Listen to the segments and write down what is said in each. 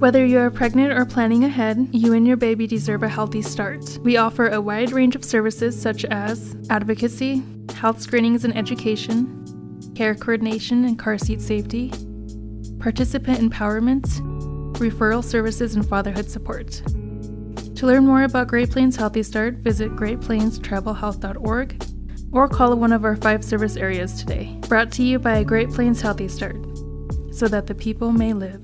Whether you are pregnant or planning ahead, you and your baby deserve a healthy start. We offer a wide range of services such as advocacy, health screenings and education, care coordination and car seat safety, participant empowerment, referral services, and fatherhood support. To learn more about Great Plains Healthy Start, visit greatplainstravelhealth.org or call one of our 5 service areas today. Brought to you by Great Plains Healthy Start, so that the people may live.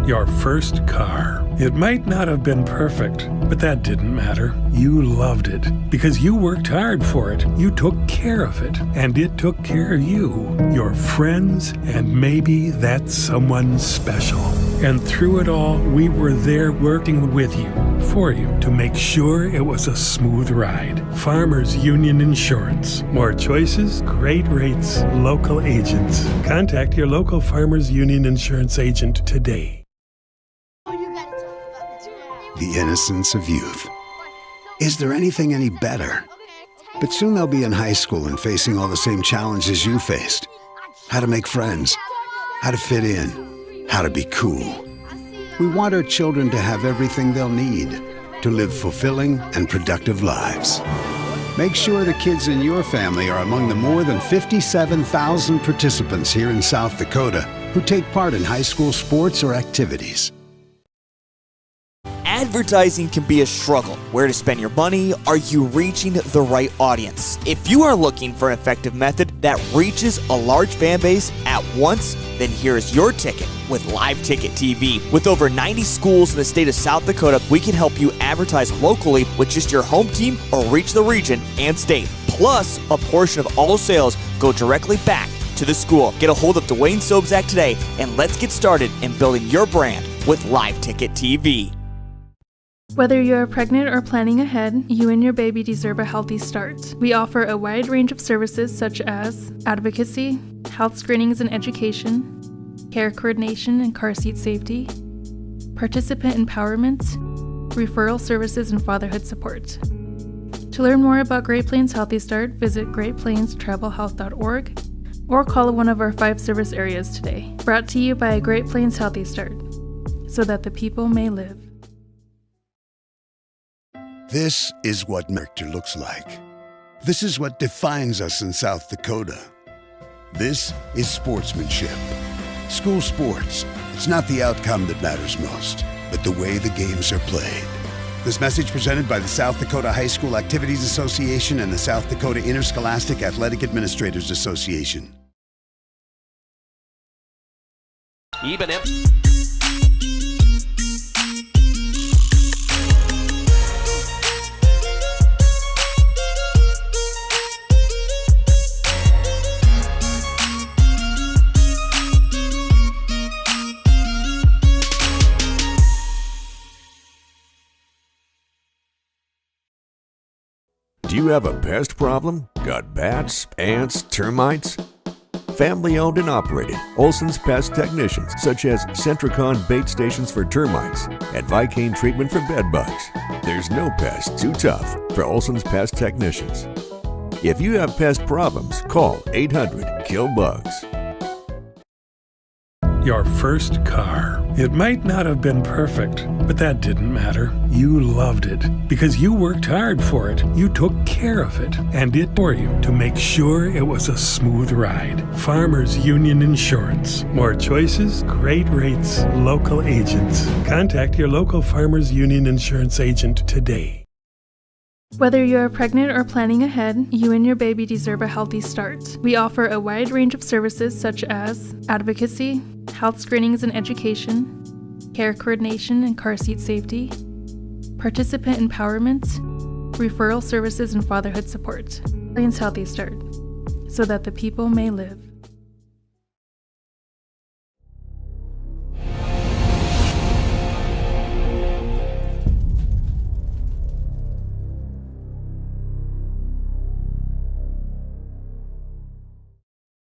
Your first car. It might not have been perfect, but that didn't matter. You loved it because you worked hard for it. You took care of it, and it took care of you, your friends, and maybe that someone special. And through it all, we were there working with you, for you, to make sure it was a smooth ride. Farmers Union Insurance. More choices, great rates, local agents. Contact your local Farmers Union Insurance agent today. The innocence of youth. Is there anything any better? But soon they'll be in high school and facing all the same challenges you faced. How to make friends, how to fit in, how to be cool. We want our children to have everything they'll need to live fulfilling and productive lives. Make sure the kids in your family are among the more than 57,000 participants here in South Dakota who take part in high school sports or activities. Advertising can be a struggle. Where to spend your money? Are you reaching the right audience? If you are looking for an effective method that reaches a large fan base at once, then here's your ticket with Live Ticket TV. With over 90 schools in the state of South Dakota, we can help you advertise locally with just your home team or reach the region and state. Plus, a portion of all sales go directly back to the school. Get a hold of Dwayne Sobczak today, and let's get started in building your brand with Live Ticket TV. Whether you are pregnant or planning ahead, you and your baby deserve a healthy start. We offer a wide range of services such as advocacy, health screenings and education, care coordination and car seat safety, participant empowerment, referral services, and fatherhood support. To learn more about Great Plains Healthy Start, visit greatplainstravelhealth.org or call one of our 5 service areas today. Brought to you by Great Plains Healthy Start, so that the people may live. This is what character looks like. This is what defines us in South Dakota. This is sportsmanship. School sports. It's not the outcome that matters most, but the way the games are played. This message presented by the South Dakota High School Activities Association and the South Dakota Interscholastic Athletic Administrators Association. Even if Do you have a pest problem? Got bats, ants, termites? Family owned and operated, Olson's Pest Technicians, such as Centricon bait stations for termites and Vicane treatment for bed bugs. There's no pest too tough for Olson's Pest Technicians. If you have pest problems, call 800-KILL-BUGS. Your first car. It might not have been perfect, but that didn't matter. You loved it because you worked hard for it. You took care of it, and it for you, to make sure it was a smooth ride. Farmers Union Insurance. More choices, great rates, local agents. Contact your local Farmers Union Insurance agent today. Whether you are pregnant or planning ahead, you and your baby deserve a healthy start. We offer a wide range of services such as advocacy, health screenings and education, care coordination and car seat safety, participant empowerment, referral services, and fatherhood support. Plains Healthy Start, so that the people may live.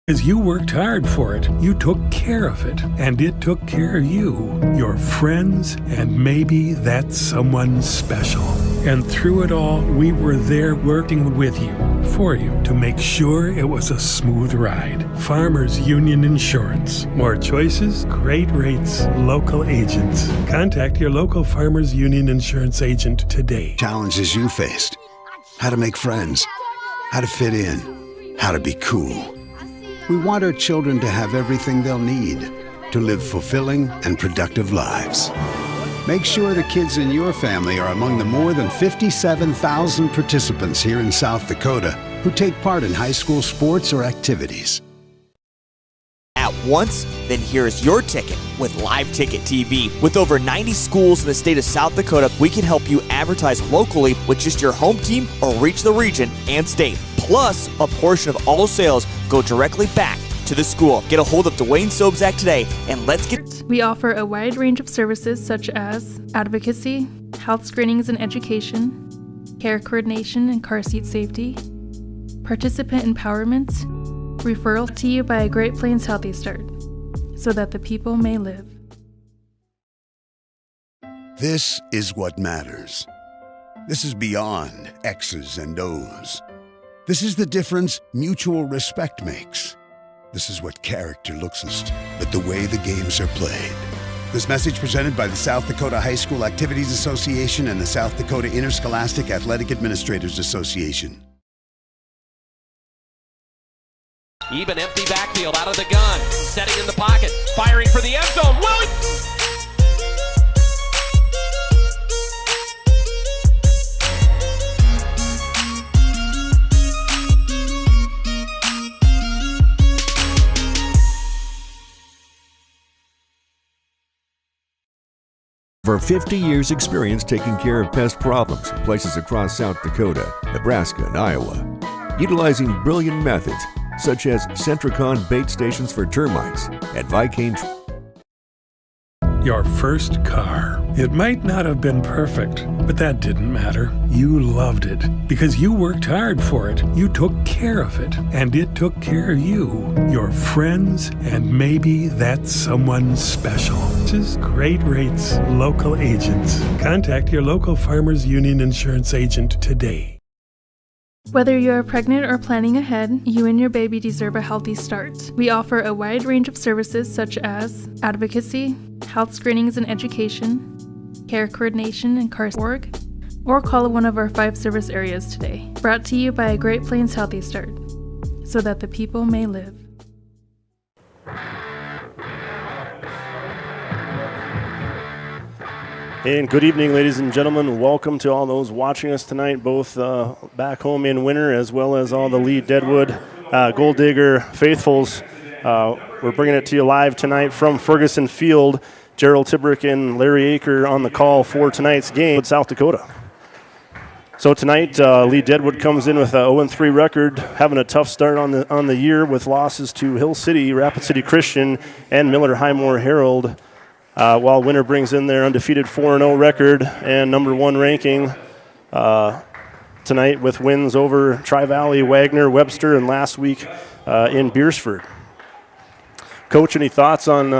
Because you worked hard for it, you took care of it, and it took care of you, your friends, and maybe that someone special. And through it all, we were there working with you, for you, to make sure it was a smooth ride. Farmers Union Insurance. More choices, great rates, local agents. Contact your local Farmers Union Insurance agent today. Challenges you faced. How to make friends. How to fit in. How to be cool. We want our children to have everything they'll need to live fulfilling and productive lives. Make sure the kids in your family are among the more than 57,000 participants here in South Dakota who take part in high school sports or activities. At once, then here's your ticket with Live Ticket TV. With over 90 schools in the state of South Dakota, we can help you advertise locally with just your home team or reach the region and state. Plus, a portion of all sales go directly back to the school. Get a hold of Dwayne Sobzak today and let's get... We offer a wide range of services such as advocacy, health screenings and education, care coordination and car seat safety, participant empowerment, referral to you by a Great Plains Healthy Start, so that the people may live. This is what matters. This is beyond X's and O's. This is the difference mutual respect makes. This is what character looks like, but the way the games are played. This message presented by the South Dakota High School Activities Association and the South Dakota Interscholastic Athletic Administrators Association. Even empty backfield out of the gun. Setting in the pocket. Firing for the end zone. For 50 years experience taking care of pest problems in places across South Dakota, Nebraska, and Iowa. Utilizing brilliant methods such as Centricon bait stations for termites and Vicane. Your first car. It might not have been perfect, but that didn't matter. You loved it because you worked hard for it. You took care of it, and it took care of you, your friends, and maybe that someone special. Just great rates, local agents. Contact your local Farmers Union Insurance agent today. Whether you're pregnant or planning ahead, you and your baby deserve a healthy start. We offer a wide range of services such as advocacy, health screenings and education, care coordination and car org, or call one of our 5 service areas today. Brought to you by a Great Plains Healthy Start, so that the people may live. And good evening, ladies and gentlemen. Welcome to all those watching us tonight, both back home in winter as well as all the Lead-Deadwood Gold Digger faithfuls. We're bringing it to you live tonight from Ferguson Field. Gerald Tibrick and Larry Aker on the call for tonight's game with South Dakota. So tonight, Lead-Deadwood comes in with a 0-3 record, having a tough start on the year with losses to Hill City, Rapid City Christian, and Miller Highmore Herald. While Winter brings in their undefeated 4-0 record and number 1 ranking tonight with wins over Tri-Valley, Wagner, Webster, and last week in Beersford. Coach, any thoughts on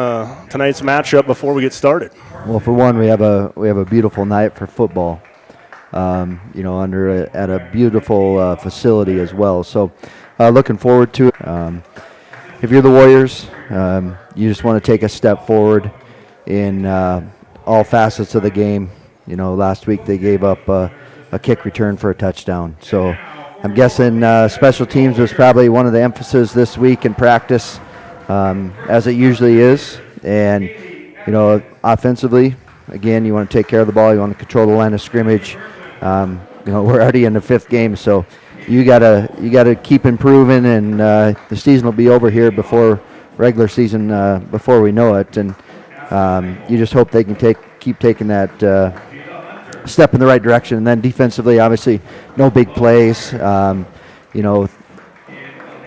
tonight's matchup before we get started? Well, for one, we have a beautiful night for football. At a beautiful facility as well. So, looking forward to it. If you're the Warriors, you just want to take a step forward in all facets of the game. You know, last week they gave up a kick return for a touchdown. So I'm guessing special teams was probably one of the emphasis this week in practice, as it usually is. And, offensively, again, you want to take care of the ball. You want to control the line of scrimmage. We're already in the 5th game, so you gotta keep improving, and the season will be over here before regular season, before we know it. And you just hope they can keep taking that step in the right direction. And then defensively, obviously, no big plays.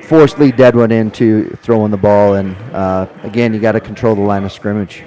Force Lead-Deadwood into throwing the ball, and again, you got to control the line of scrimmage.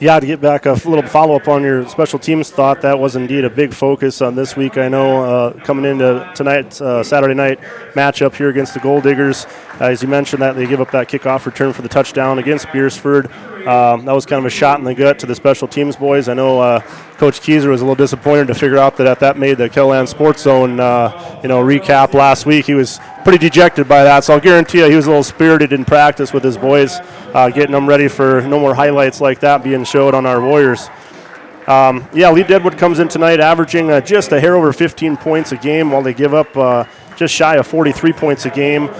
Yeah, to get back a little follow-up on your special teams thought, that was indeed a big focus on this week. I know coming into tonight's Saturday night matchup here against the Gold Diggers, as you mentioned that they give up that kickoff return for the touchdown against Beersford. That was kind of a shot in the gut to the special teams boys. I know Coach Keyser was a little disappointed to figure out that made the Kelland Sports Zone recap last week. He was pretty dejected by that, so I'll guarantee you he was a little spirited in practice with his boys, getting them ready for no more highlights like that being showed on our Warriors. Lead-Deadwood comes in tonight averaging just a hair over 15 points a game, while they give up just shy of 43 points a game.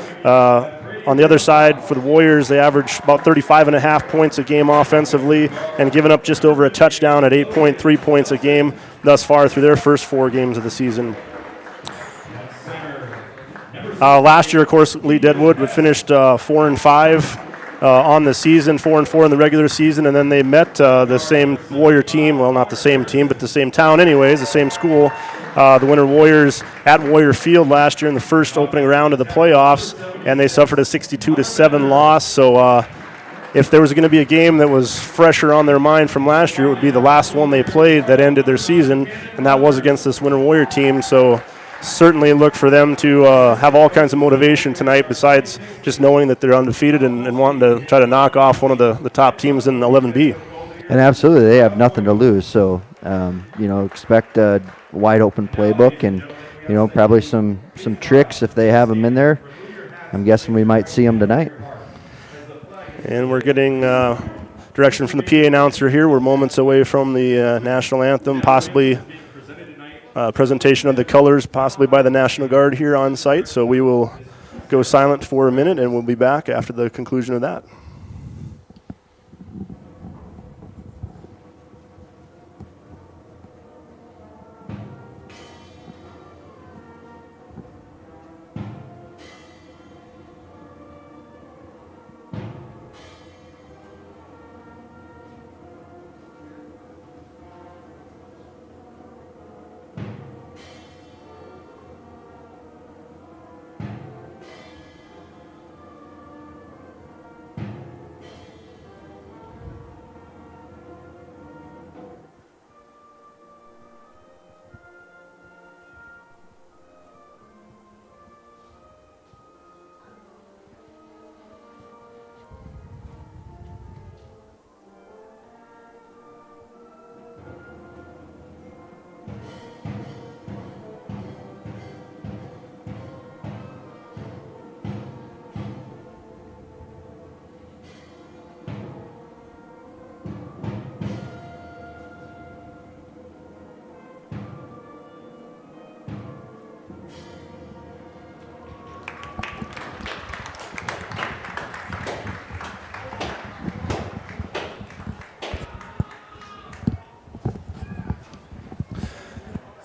On the other side, for the Warriors, they average about 35.5 points a game offensively and giving up just over a touchdown at 8.3 points a game thus far through their first 4 games of the season. Last year, of course, Lead-Deadwood finished 4-5 on the season, 4-4 in the regular season, and then they met the same Warrior team, well, not the same team, but the same town anyways, the same school, the Winter Warriors at Warrior Field last year in the first opening round of the playoffs, and they suffered a 62-7 loss. So if there was going to be a game that was fresher on their mind from last year, it would be the last one they played that ended their season, and that was against this Winter Warrior team. So certainly look for them to have all kinds of motivation tonight besides just knowing that they're undefeated and wanting to try to knock off one of the top teams in 11B. And absolutely, they have nothing to lose. So, expect a wide open playbook and, probably some tricks if they have them in there. I'm guessing we might see them tonight. And we're getting direction from the PA announcer here. We're moments away from the national anthem, possibly presentation of the colors, possibly by the National Guard here on site. So we will go silent for a minute, and we'll be back after the conclusion of that.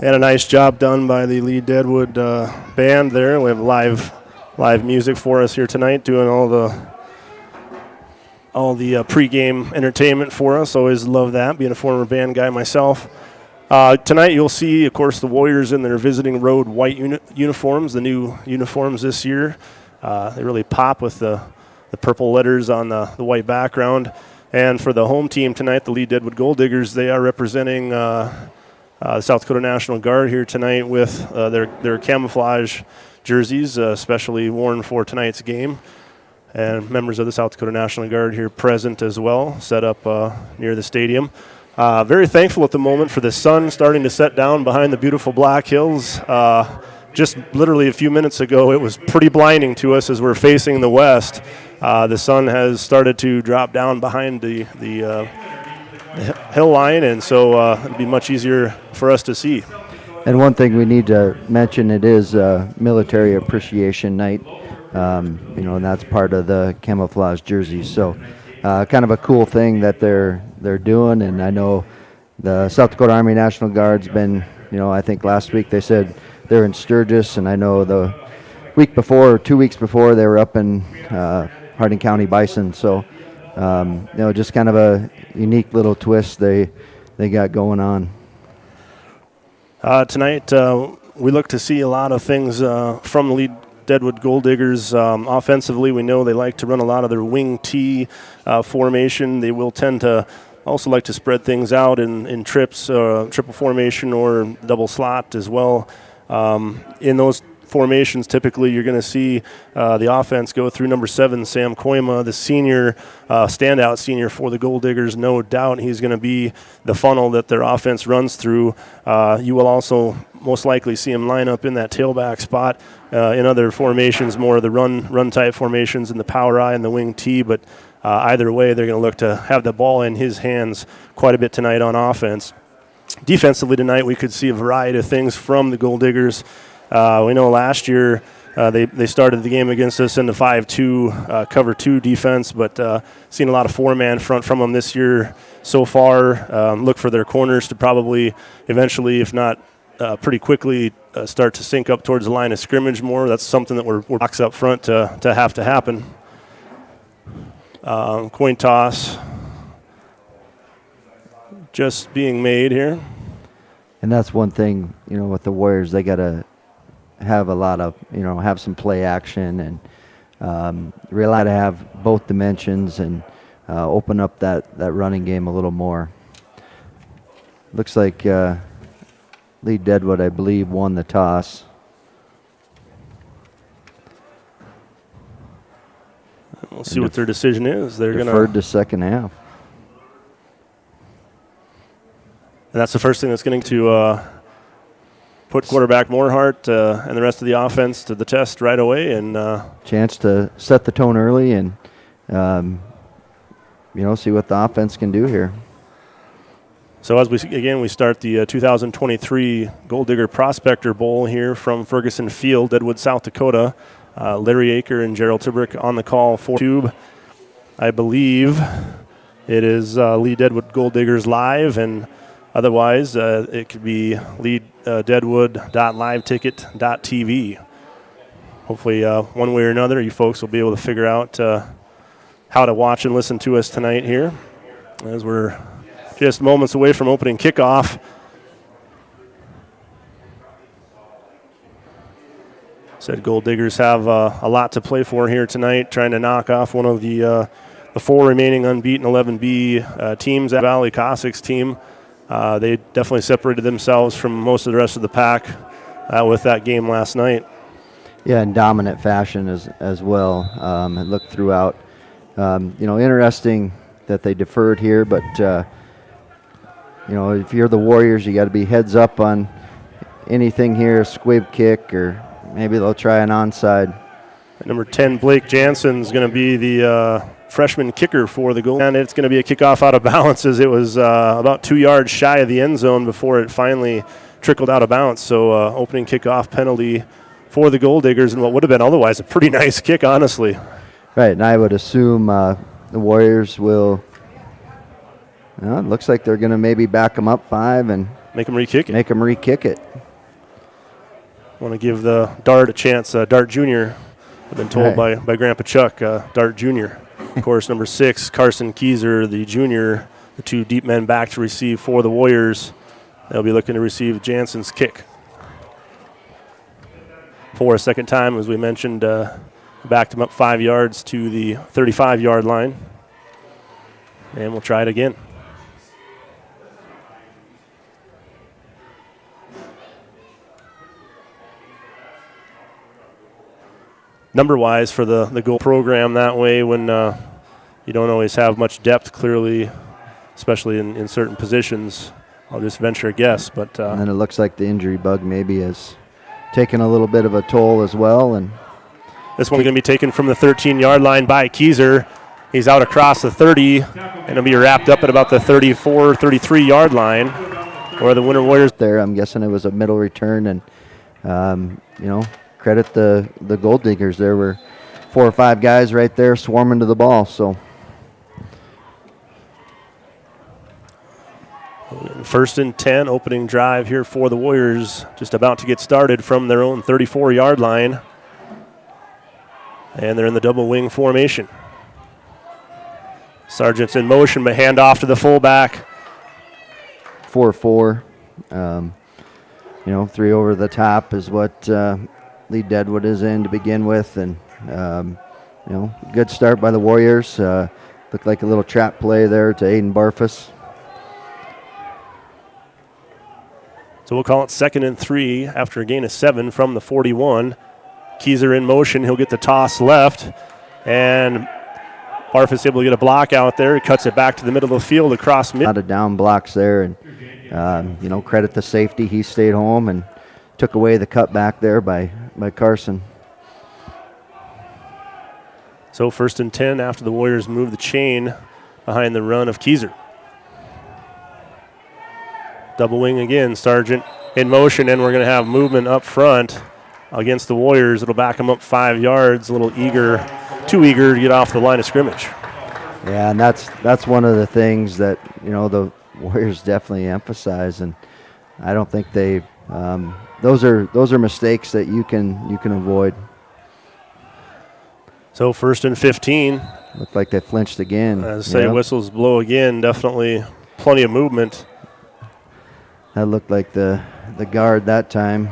And a nice job done by the Lead-Deadwood band there. We have live music for us here tonight, doing all the pregame entertainment for us. Always love that, being a former band guy myself. Tonight you'll see, of course, the Warriors in their visiting road white uniforms, the new uniforms this year. They really pop with the purple letters on the white background. And for the home team tonight, the Lead-Deadwood Gold Diggers, they are representing the South Dakota National Guard here tonight with their camouflage jerseys, especially worn for tonight's game. And members of the South Dakota National Guard here present as well, set up near the stadium. Very thankful at the moment for the sun starting to set down behind the beautiful Black Hills. Just literally a few minutes ago, it was pretty blinding to us as we're facing the west. The sun has started to drop down behind the hill line, and so it'll be much easier for us to see. And one thing we need to mention, it is Military Appreciation Night, and that's part of the camouflage jerseys. So kind of a cool thing that they're doing, and I know the South Dakota Army National Guard's been, I think last week they said they're in Sturgis, and I know the week before or 2 weeks before they were up in Hardin County Bison. So just kind of a unique little twist they got going on. Tonight, we look to see a lot of things from the Lead-Deadwood Gold Diggers. Offensively, we know they like to run a lot of their wing T formation. They will tend to also like to spread things out in trips, triple formation or double slot as well. In those formations, typically you're going to see the offense go through number 7, Sam Koima, the senior, standout senior for the Gold Diggers. No doubt he's going to be the funnel that their offense runs through. You will also most likely see him line up in that tailback spot. In other formations, more of the run type formations in the power I and the wing T, but either way, they're going to look to have the ball in his hands quite a bit tonight on offense. Defensively tonight, we could see a variety of things from the Gold Diggers. We know last year they started the game against us in the 5-2 cover 2 defense, but seen a lot of 4-man front from them this year so far. Look for their corners to probably eventually, if not pretty quickly, start to sync up towards the line of scrimmage more. That's something that we're box up front to have to happen. Coin toss just being made here. And that's one thing, with the Warriors, they got to have a lot of, have some play action and rely to have both dimensions and open up that running game a little more. Looks like Lead-Deadwood, I believe, won the toss. We'll see what their decision is. They're going to deferred to second half. And that's the first thing that's going to put quarterback Moorhart and the rest of the offense to the test right away. And chance to set the tone early and, see what the offense can do here. So as we start the 2023 Gold Digger Prospector Bowl here from Ferguson Field, Deadwood, South Dakota. Larry Aker and Gerald Tibrick on the call for Tube. I believe it is Lead-Deadwood Gold Diggers live, and otherwise it could be lead-deadwood.liveticket.tv. Hopefully one way or another you folks will be able to figure out how to watch and listen to us tonight here as we're just moments away from opening kickoff. Said Gold Diggers have a lot to play for here tonight, trying to knock off one of the 4 remaining unbeaten 11B teams. That Valley Cossacks team, they definitely separated themselves from most of the rest of the pack with that game last night. Yeah, in dominant fashion as well. It looked throughout. Interesting that they deferred here, but if you're the Warriors, you got to be heads up on anything here, a squib kick, or maybe they'll try an onside. Number 10, Blake Jansen, is going to be the freshman kicker for the goal. And it's going to be a kickoff out of bounds, as it was about 2 yards shy of the end zone before it finally trickled out of bounds. So opening kickoff penalty for the Gold Diggers, and what would have been otherwise a pretty nice kick, honestly. Right, and I would assume the Warriors will, it looks like they're going to maybe back them up 5 and make them re-kick it. Want to give the Dart a chance. Dart Jr. I've been told by Grandpa Chuck, Dart Jr. Of course, number 6, Carson Keyser, the junior, the 2 deep men back to receive for the Warriors. They'll be looking to receive Jansen's kick. For a second time, as we mentioned, backed him up 5 yards to the 35-yard line. And we'll try it again. Number-wise for the goal program that way when you don't always have much depth, clearly, especially in certain positions. I'll just venture a guess. But and then it looks like the injury bug maybe has taken a little bit of a toll as well. And this one's going to be taken from the 13-yard line by Keyser. He's out across the 30, and it'll be wrapped up at about the 34, 33-yard line, where the Winter Warriors. There, I'm guessing it was a middle return, and credit the Gold Diggers. There were 4 or 5 guys right there swarming to the ball. So first and 10, opening drive here for the Warriors, just about to get started from their own 34-yard line. And they're in the double wing formation. Sargent's in motion, but hand off to the fullback. 4-4. 3 over the top is what Lead-Deadwood is in to begin with. And, good start by the Warriors. Looked like a little trap play there to Aiden Barfus. So we'll call it 2nd and 3 after a gain of 7 from the 41. Keyser in motion. He'll get the toss left. And Barfus able to get a block out there. He cuts it back to the middle of the field across mid. A lot of down blocks there, and credit the safety. He stayed home and took away the cutback there by Carson. So 1st and 10 after the Warriors move the chain behind the run of Keyser. Double wing again, Sargent in motion, and we're going to have movement up front against the Warriors. It'll back them up 5 yards, a little too eager to get off the line of scrimmage. Yeah, and that's one of the things that, the Warriors definitely emphasize, and I don't think they those are mistakes that you can avoid. So 1st and 15. Looked like they flinched again. As I say, whistles blow again. Definitely plenty of movement. That looked like the guard that time,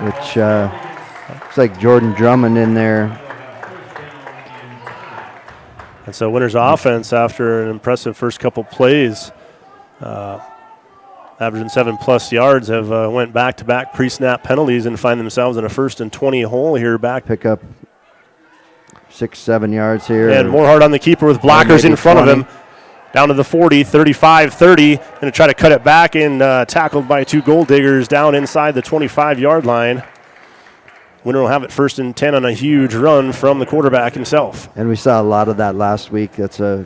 which looks like Jordan Drummond in there. And so Winter's offense, after an impressive first couple plays, averaging 7+ yards, have went back-to-back pre-snap penalties and find themselves in a 1st and 20 hole here back. Pick up 6-7 yards here. And Morehart on the keeper with blockers in front 20. Of him. Down to the 40, 35-30. Going to try to cut it back and tackled by 2 Gold Diggers down inside the 25-yard line. Winter will have it 1st and 10 on a huge run from the quarterback himself. And we saw a lot of that last week. That's a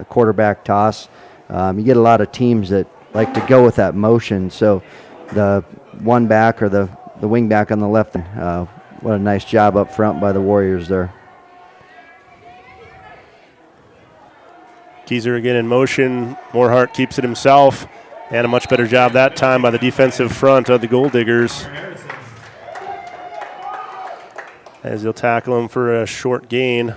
quarterback toss. You get a lot of teams that like to go with that motion. So the one back or the wing back on the left, what a nice job up front by the Warriors there. Keyser again in motion. Morehart keeps it himself. And a much better job that time by the defensive front of the Gold Diggers. As he'll tackle him for a short gain.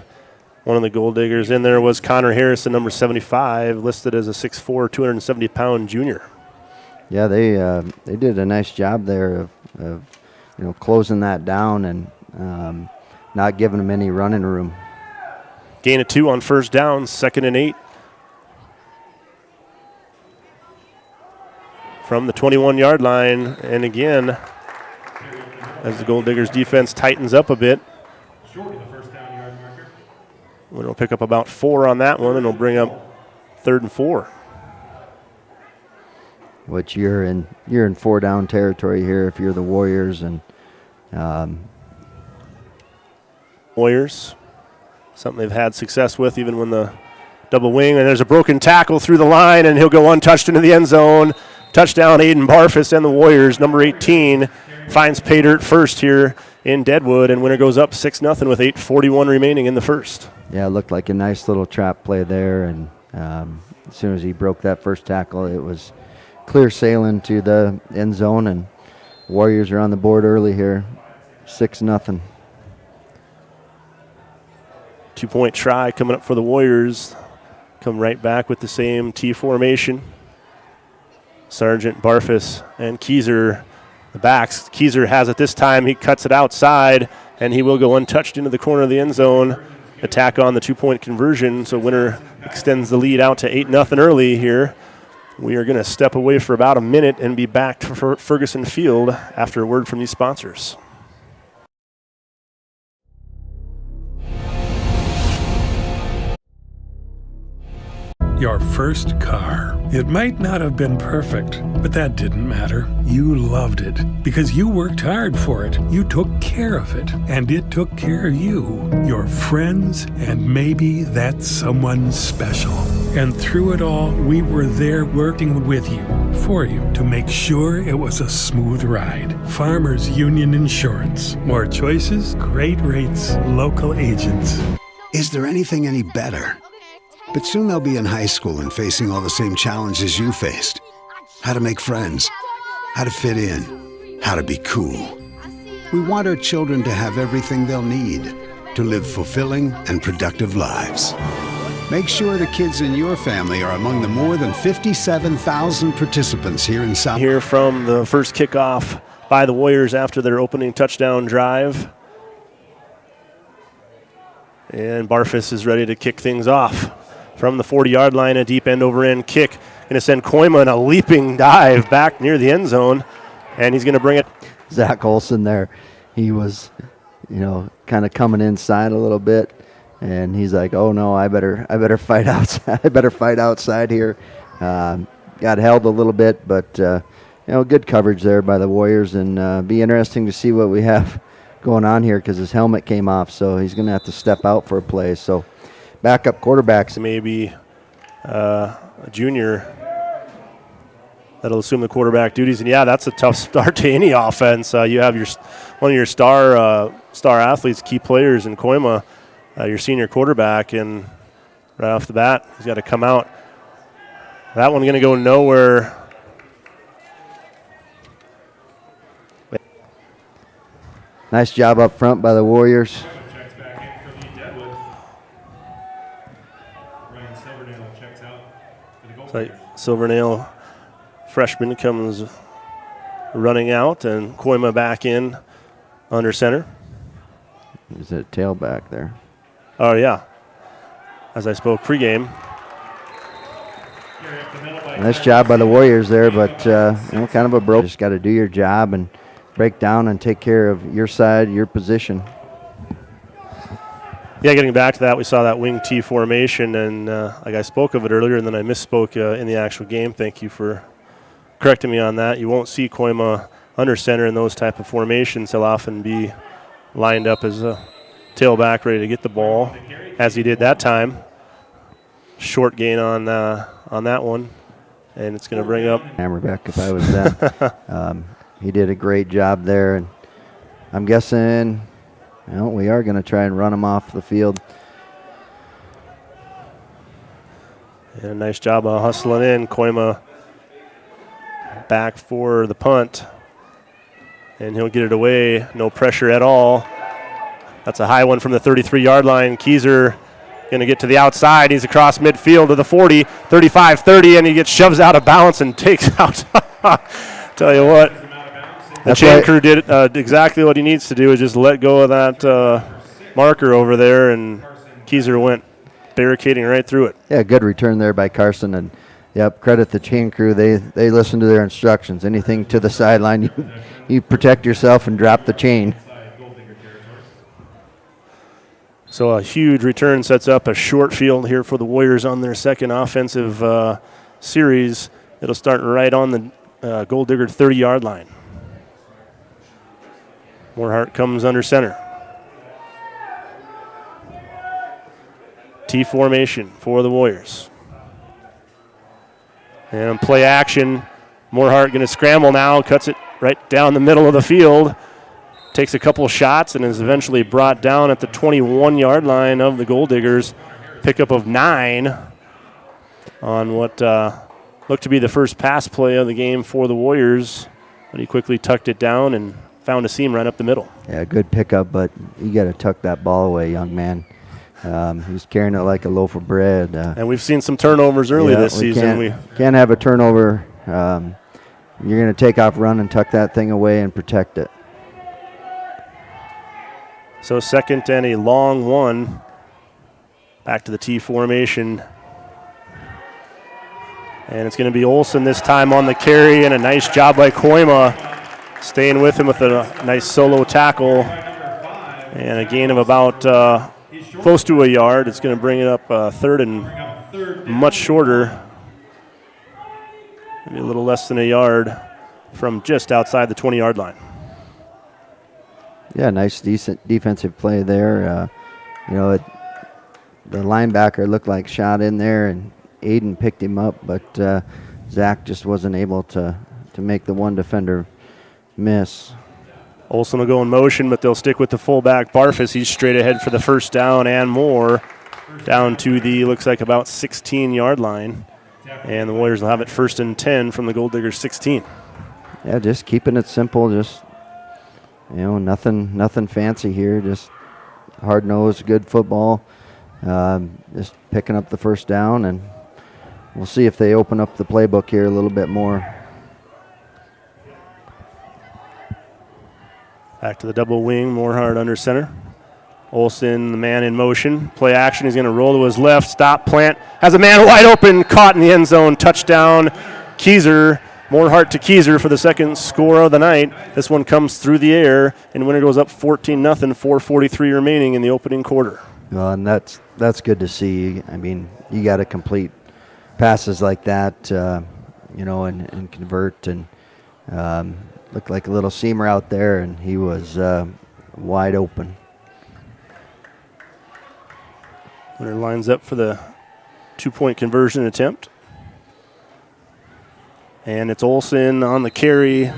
One of the Gold Diggers in there was Connor Harrison, number 75, listed as a 6'4", 270-pound junior. Yeah, they did a nice job there of closing that down and not giving them any running room. Gain of 2 on 1st down, 2nd and 8. From the 21-yard line, and again, as the Gold Diggers defense tightens up a bit. We'll pick up about 4 on that one, and it'll bring up 3rd and 4. Which you're in 4-down territory here if you're the Warriors, and Warriors, something they've had success with even when the double wing, and there's a broken tackle through the line, and he'll go untouched into the end zone. Touchdown, Aiden Barfus and the Warriors. Number 18 finds pay dirt first here in Deadwood, and Winter goes up 6-0 with 8:41 remaining in the first. Yeah, it looked like a nice little trap play there, and as soon as he broke that first tackle, it was clear sailing to the end zone, and Warriors are on the board early here, 6-0. 2-point try coming up for the Warriors. Come right back with the same T formation. Sargent, Barfus, and Keyser, the backs. Keyser has it this time. He cuts it outside, and he will go untouched into the corner of the end zone. Attack on the 2-point conversion, so Winter extends the lead out to 8-0 early here. We are going to step away for about a minute and be back to Ferguson Field after a word from these sponsors. Your first car. It might not have been perfect, but that didn't matter. You loved it because you worked hard for it. You took care of it, and it took care of you, your friends, and maybe that someone special. And through it all, we were there working with you, for you, to make sure it was a smooth ride. Farmers Union Insurance. More choices, great rates, local agents. Is there anything any better? But soon they'll be in high school and facing all the same challenges you faced. How to make friends, how to fit in, how to be cool. We want our children to have everything they'll need to live fulfilling and productive lives. Make sure the kids in your family are among the more than 57,000 participants here in South. Here from the first kickoff by the Warriors after their opening touchdown drive. And Barfus is ready to kick things off. From the 40-yard line, a deep end-over-end kick going to send Koima in a leaping dive back near the end zone, and he's going to bring it. Zach Olson there, he was, kind of coming inside a little bit, and he's like, "Oh no, I better fight outside. I better fight outside here." Got held a little bit, but good coverage there by the Warriors, and be interesting to see what we have going on here because his helmet came off, so he's going to have to step out for a play. So, backup quarterbacks, maybe a junior that'll assume the quarterback duties. And, yeah, that's a tough start to any offense. You have one of your star athletes, key players in Koima, your senior quarterback, and right off the bat, he's got to come out. That one going to go nowhere. Nice job up front by the Warriors. So Silvernail, freshman, comes running out, and Koima back in under center. Is it tailback there? Oh, yeah. As I spoke pregame. Nice job by the Warriors there, but kind of a broke. Just got to do your job and break down and take care of your side, your position. Yeah, getting back to that, we saw that wing T formation, and like I spoke of it earlier, and then I misspoke in the actual game. Thank you for correcting me on that. You won't see Koima under center in those type of formations. He'll often be lined up as a tailback ready to get the ball, as he did that time. Short gain on that one, and it's going to bring up Hammerbeck if I was that. He did a great job there, and I'm guessing we are going to try and run him off the field. And a nice job of hustling in. Koima back for the punt, and he'll get it away. No pressure at all. That's a high one from the 33-yard line. Keyser going to get to the outside. He's across midfield to the 40, 35-30, and he gets shoves out of bounds and takes out. Tell you what, the chain crew did exactly what he needs to do, is just let go of that marker over there, and Keyser went barricading right through it. Yeah, good return there by Carson, and credit the chain crew. They listened to their instructions. Anything to the sideline, you protect yourself and drop the chain. So a huge return sets up a short field here for the Warriors on their second offensive series. It'll start right on the Gold Digger 30-yard line. Moorhart comes under center. T formation for the Warriors. And play action. Moorhart going to scramble now, cuts it right down the middle of the field. Takes a couple shots and is eventually brought down at the 21-yard line of the Gold Diggers. Pickup of 9 on what looked to be the first pass play of the game for the Warriors. But he quickly tucked it down and found a seam right up the middle. Yeah, good pickup, but you got to tuck that ball away, young man. He's carrying it like a loaf of bread. And we've seen some turnovers early this season. We can't have a turnover. You're going to take off, run, and tuck that thing away and protect it. So second and a long one. Back to the T formation. And it's going to be Olson this time on the carry, and a nice job by Koima staying with him with a nice solo tackle. And a gain of about close to a yard. It's going to bring it up third and much shorter. Maybe a little less than a yard from just outside the 20-yard line. Yeah, nice, decent defensive play there. The linebacker looked like shot in there, and Aiden picked him up, but Zach just wasn't able to make the one defender miss. Olson will go in motion, but they'll stick with the fullback, Barfus. He's straight ahead for the first down and more, down to the, looks like about 16-yard line. And the Warriors will have it first and 10 from the Gold Diggers 16. Yeah, just keeping it simple, just nothing fancy here, just hard-nosed, good football. Just picking up the first down, and we'll see if they open up the playbook here a little bit more. Back to the double wing, Moorhart under center. Olsen, the man in motion. Play action. He's going to roll to his left. Stop, plant. Has a man wide open. Caught in the end zone. Touchdown. Keyser. More heart to Keyser for the second score of the night. This one comes through the air, and Winter goes up 14-0, 4:43 remaining in the opening quarter. Well, and that's good to see. I mean, you got to complete passes like that, and convert. And looked like a little seamer out there, and he was wide open. Winter lines up for the 2-point conversion attempt. And it's Olsen on the carry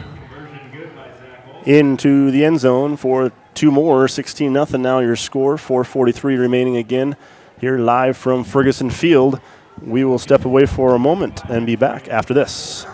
into the end zone for two more. 16-0 now your score. 4:43 remaining again here live from Ferguson Field. We will step away for a moment and be back after this.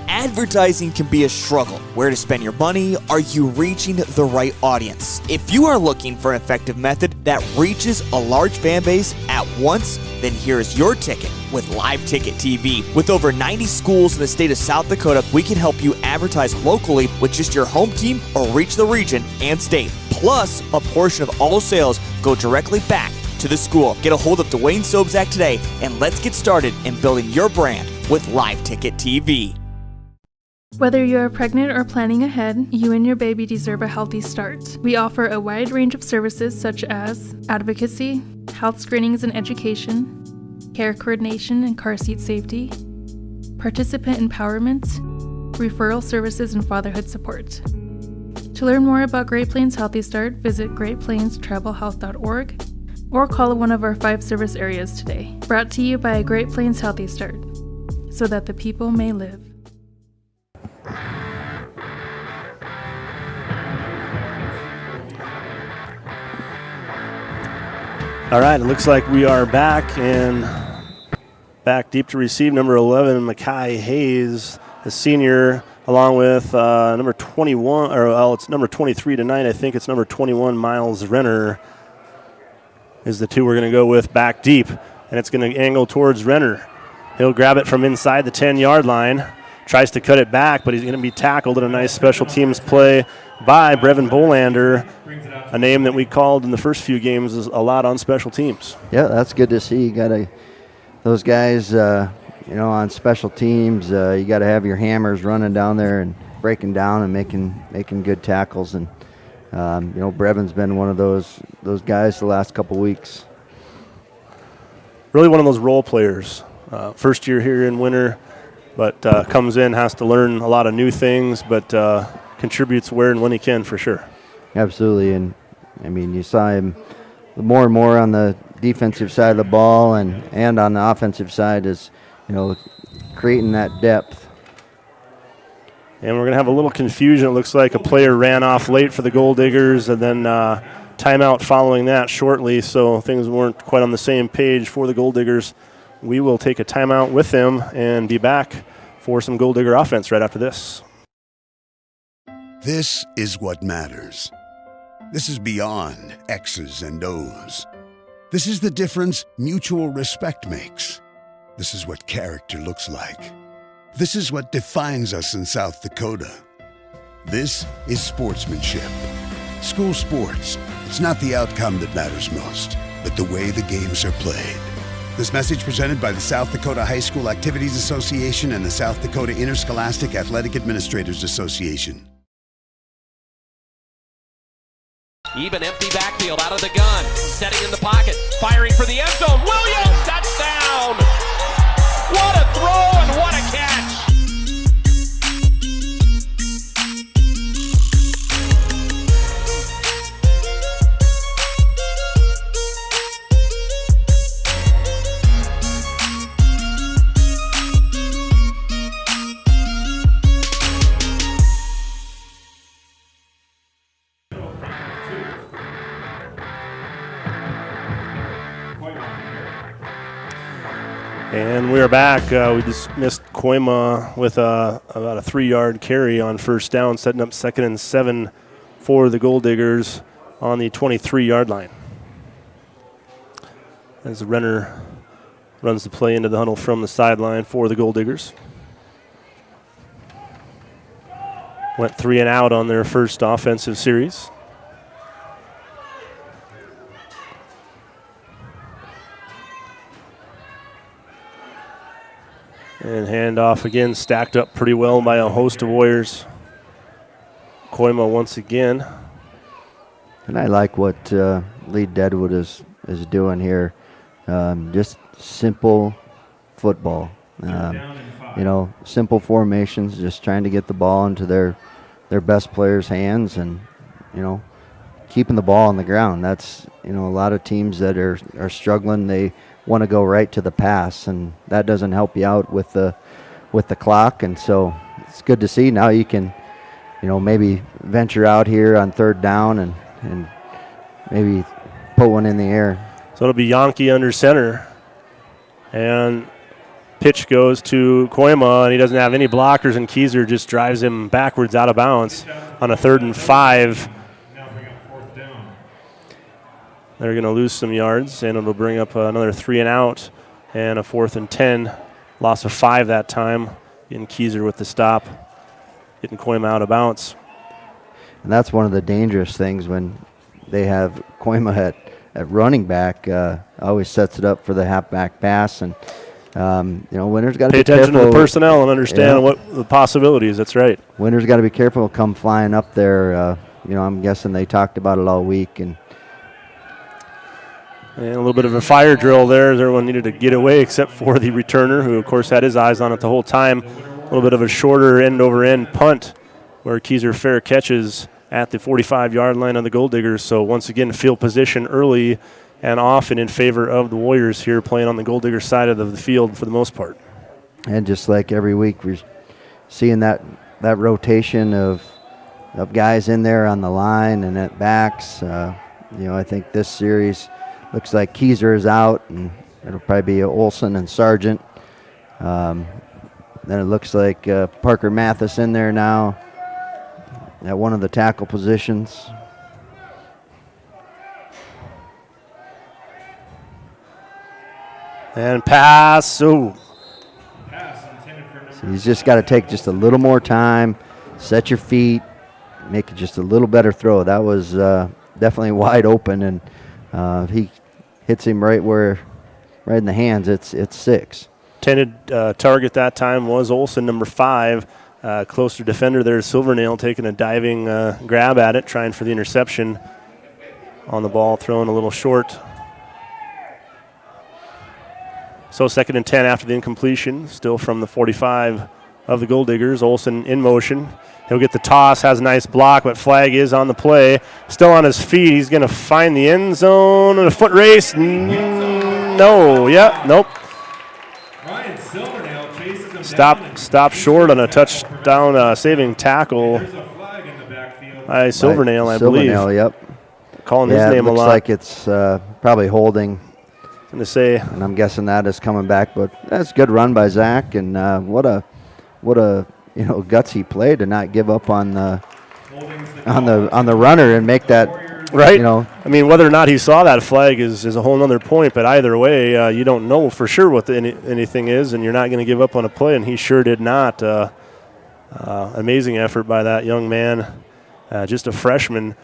Advertising can be a struggle. Where to spend your money? Are you reaching the right audience? If you are looking for an effective method that reaches a large fan base at once, then here's your ticket with Live Ticket TV. With over 90 schools in the state of South Dakota, we can help you advertise locally with just your home team or reach the region and state. Plus, a portion of all sales go directly back to the school. Get a hold of Dwayne Sobzak today, and let's get started in building your brand with Live Ticket TV. Whether you're pregnant or planning ahead, you and your baby deserve a healthy start. We offer a wide range of services such as advocacy, health screenings and education, care coordination and car seat safety, participant empowerment, referral services, and fatherhood support. To learn more about Great Plains Healthy Start, visit greatplainstravelhealth.org or call one of our 5 service areas today. Brought to you by Great Plains Healthy Start, so that the people may live. All right, it looks like we are back, and back deep to receive number 11, Makai Hayes, the senior, along with number 21, it's number 23 tonight. I think it's number 21, Miles Renner, is the two we're going to go with back deep, and it's going to angle towards Renner. He'll grab it from inside the 10-yard line, tries to cut it back, but he's going to be tackled in a nice special teams play by Brevin Bolander, a name that we called in the first few games a lot on special teams. Yeah, that's good to see. You got those guys, on special teams. You got to have your hammers running down there and breaking down and making good tackles. And Brevin's been one of those guys the last couple weeks. Really one of those role players. First year here in Winter, but comes in, has to learn a lot of new things, but contributes where and when he can for sure. Absolutely, and I mean you saw him more and more on the defensive side of the ball and on the offensive side is creating that depth. And we're going to have a little confusion. It looks like a player ran off late for the Gold Diggers and then timeout following that shortly, so things weren't quite on the same page for the Gold Diggers. We will take a timeout with them and be back for some Gold Digger offense right after this. This is what matters. This is beyond X's and O's. This is the difference mutual respect makes. This is what character looks like. This is what defines us in South Dakota. This is sportsmanship. School sports, it's not the outcome that matters most, but the way the games are played. This message presented by the South Dakota High School Activities Association and the South Dakota Interscholastic Athletic Administrators Association. Even empty backfield out of the gun. Setting in the pocket. Firing for the end zone. Williams, touchdown! What a throw and what a catch! And we are back. We just missed Koima with about a 3-yard carry on first down, setting up 2nd and 7 for the Gold Diggers on the 23-yard line. As Renner runs the play into the huddle from the sideline for the Gold Diggers. went 3 and out on their first offensive series. And handoff again, stacked up pretty well by a host of Warriors. Koima once again. And I like what Lead-Deadwood is doing here. Just simple football. Simple formations, just trying to get the ball into their best players' hands and, keeping the ball on the ground. That's, a lot of teams that are struggling, they want to go right to the pass, and that doesn't help you out with the clock. And so it's good to see now you can, maybe venture out here on third down and maybe put one in the air. So it'll be Yankee under center. And pitch goes to Koima, and he doesn't have any blockers, and Keyser just drives him backwards out of bounds on a 3rd and 5. They're going to lose some yards, and it'll bring up another 3 and out and a 4th and 10. Loss of 5 that time. Getting Keyser with the stop, getting Koima out of bounds. And that's one of the dangerous things when they have Koima at running back. Always sets it up for the halfback pass, and Winter's got to pay be attention careful to the personnel and understand what the possibilities. That's right. Winter's got to be careful. Come flying up there. I'm guessing they talked about it all week. And a little bit of a fire drill there. Everyone needed to get away except for the returner, who, of course, had his eyes on it the whole time. A little bit of a shorter end-over-end punt where Keyser fair catches at the 45-yard line of the Gold Diggers. So, once again, field position early and often in favor of the Warriors here, playing on the Gold Digger side of the field for the most part. And just like every week, we're seeing that rotation of guys in there on the line and at backs. I think this series looks like Keyser is out, and it'll probably be Olson and Sargent. Then it looks like Parker Mathis in there now at one of the tackle positions. And pass. So he's just got to take just a little more time, set your feet, make it just a little better throw. That was definitely wide open, and he hits him right in the hands. It's 6. Intended target that time was Olson, number 5. Closer defender there, Silvernail, taking a diving grab at it, trying for the interception on the ball, throwing a little short. So 2nd and 10 after the incompletion, still from the 45 of the Gold Diggers. Olson in motion. He'll get the toss, has a nice block, but flag is on the play. Still on his feet. He's going to find the end zone in a foot race. No, nope. Stop short on a touchdown saving tackle by Silvernail, I believe. Silvernail, yep. Calling his name a lot. Looks like it's probably holding. To say, and I'm guessing that is coming back, but that's a good run by Zach, and what a guts he played to not give up on the runner and make that right. I mean, whether or not he saw that flag is a whole other point, but either way, you don't know for sure what anything is, and you're not going to give up on a play, and he sure did not. Amazing effort by that young man, just a freshman,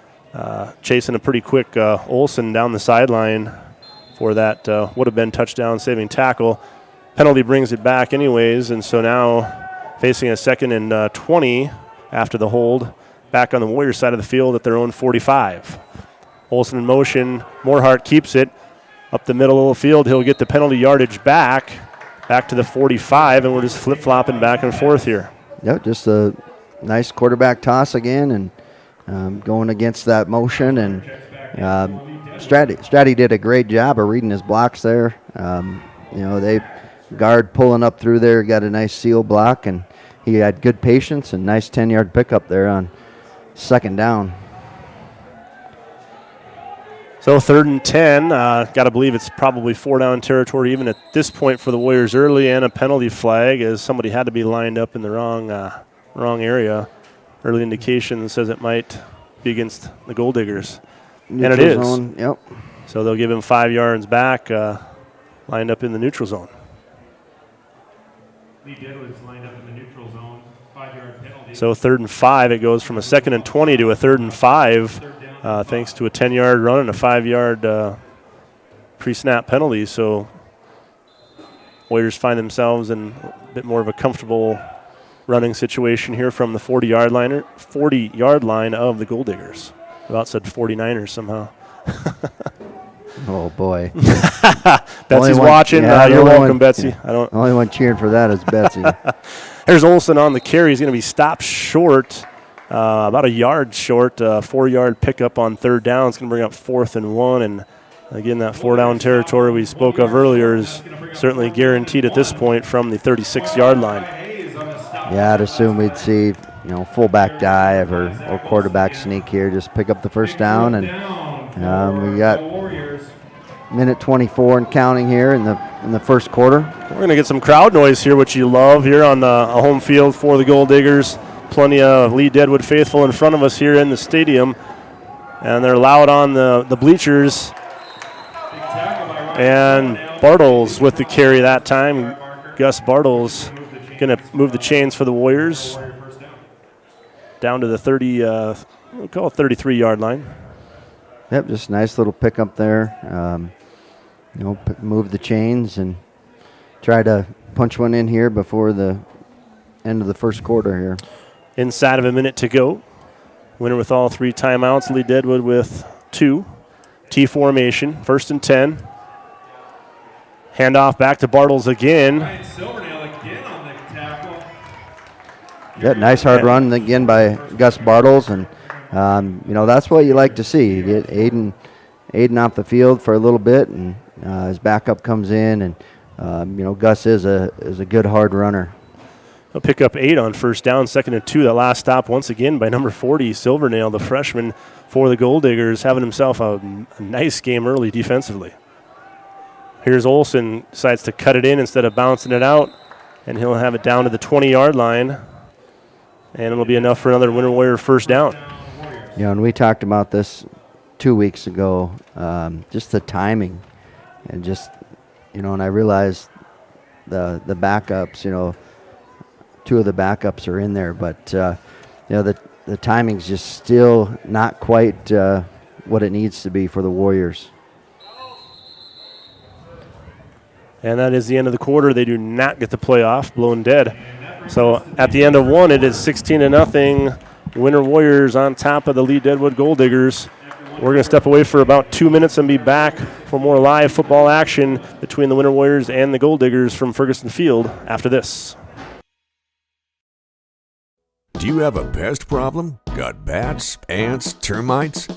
chasing a pretty quick Olson down the sideline for that would have been touchdown saving tackle. Penalty brings it back anyways, and so now facing a 2nd and 20 after the hold, back on the Warriors side of the field at their own 45. Olson in motion, Morehart keeps it up the middle of the field. He'll get the penalty yardage back to the 45, and we're just flip-flopping back and forth here. Yep, just a nice quarterback toss again, and going against that motion, and Stratty did a great job of reading his blocks there. They guard pulling up through there, got a nice seal block, and he had good patience and nice 10-yard pickup there on 2nd down. So 3rd and 10, got to believe it's probably 4-down territory even at this point for the Warriors early, and a penalty flag as somebody had to be lined up in the wrong area. Early indication says it might be against the Gold Diggers. Neutral and it is. Zone, yep. So they'll give him 5 yards back, lined up in the neutral zone. Lead-Deadwood's lined up in the neutral zone. So 3rd and 5, it goes from a 2nd and 20 to a 3rd and 5, thanks to a 10-yard run and a 5-yard pre-snap penalty. So Warriors find themselves in a bit more of a comfortable running situation here from the 40-yard line of the Gold Diggers. About said 49ers somehow. Oh, boy. Betsy's watching. You're welcome, Betsy. The only one cheering for that is Betsy. There's Olson on the carry. He's going to be stopped short, about a yard short, 4-yard pickup on 3rd down. It's going to bring up 4th and 1. And, again, that 4-down territory we spoke of earlier is certainly guaranteed at this point from the 36-yard line. Yeah, I'd assume we'd see, fullback dive or quarterback sneak here, just pick up the first down. And we got minute 24 and counting here in the first quarter. We're going to get some crowd noise here, which you love here on the home field for the Gold Diggers. Plenty of Lead-Deadwood faithful in front of us here in the stadium. And they're loud on the bleachers. And Bartles with the carry that time. Gus Bartles going to move the chains for the Warriors down to the 33-yard line. Yep, just a nice little pickup there. Move the chains and try to punch one in here before the end of the first quarter here. Inside of a minute to go. Winner with all 3 timeouts. Lead-Deadwood with 2. T formation, 1st and 10. Handoff back to Bartles again. Yeah, nice hard run again by Gus Bartles, and that's what you like to see. You get Aiden off the field for a little bit, and his backup comes in, and Gus is a good hard runner. He'll pick up 8 on 1st down, 2nd and 2. That last stop once again by number 40, Silvernail, the freshman for the Gold Diggers, having himself a nice game early defensively. Here's Olson, decides to cut it in instead of bouncing it out, and he'll have it down to the 20-yard line. And it'll be enough for another Winter Warrior first down. And we talked about this 2 weeks ago, just the timing. And just, and I realized the backups, 2 of the backups are in there. But, the timing's just still not quite what it needs to be for the Warriors. And that is the end of the quarter. They do not get the playoff, blown dead. So at the end of 1, it is 16-0. Winter Warriors on top of the Lead-Deadwood Gold Diggers. We're going to step away for about 2 minutes and be back for more live football action between the Winter Warriors and the Gold Diggers from Ferguson Field after this. Do you have a pest problem? Got bats, ants, termites?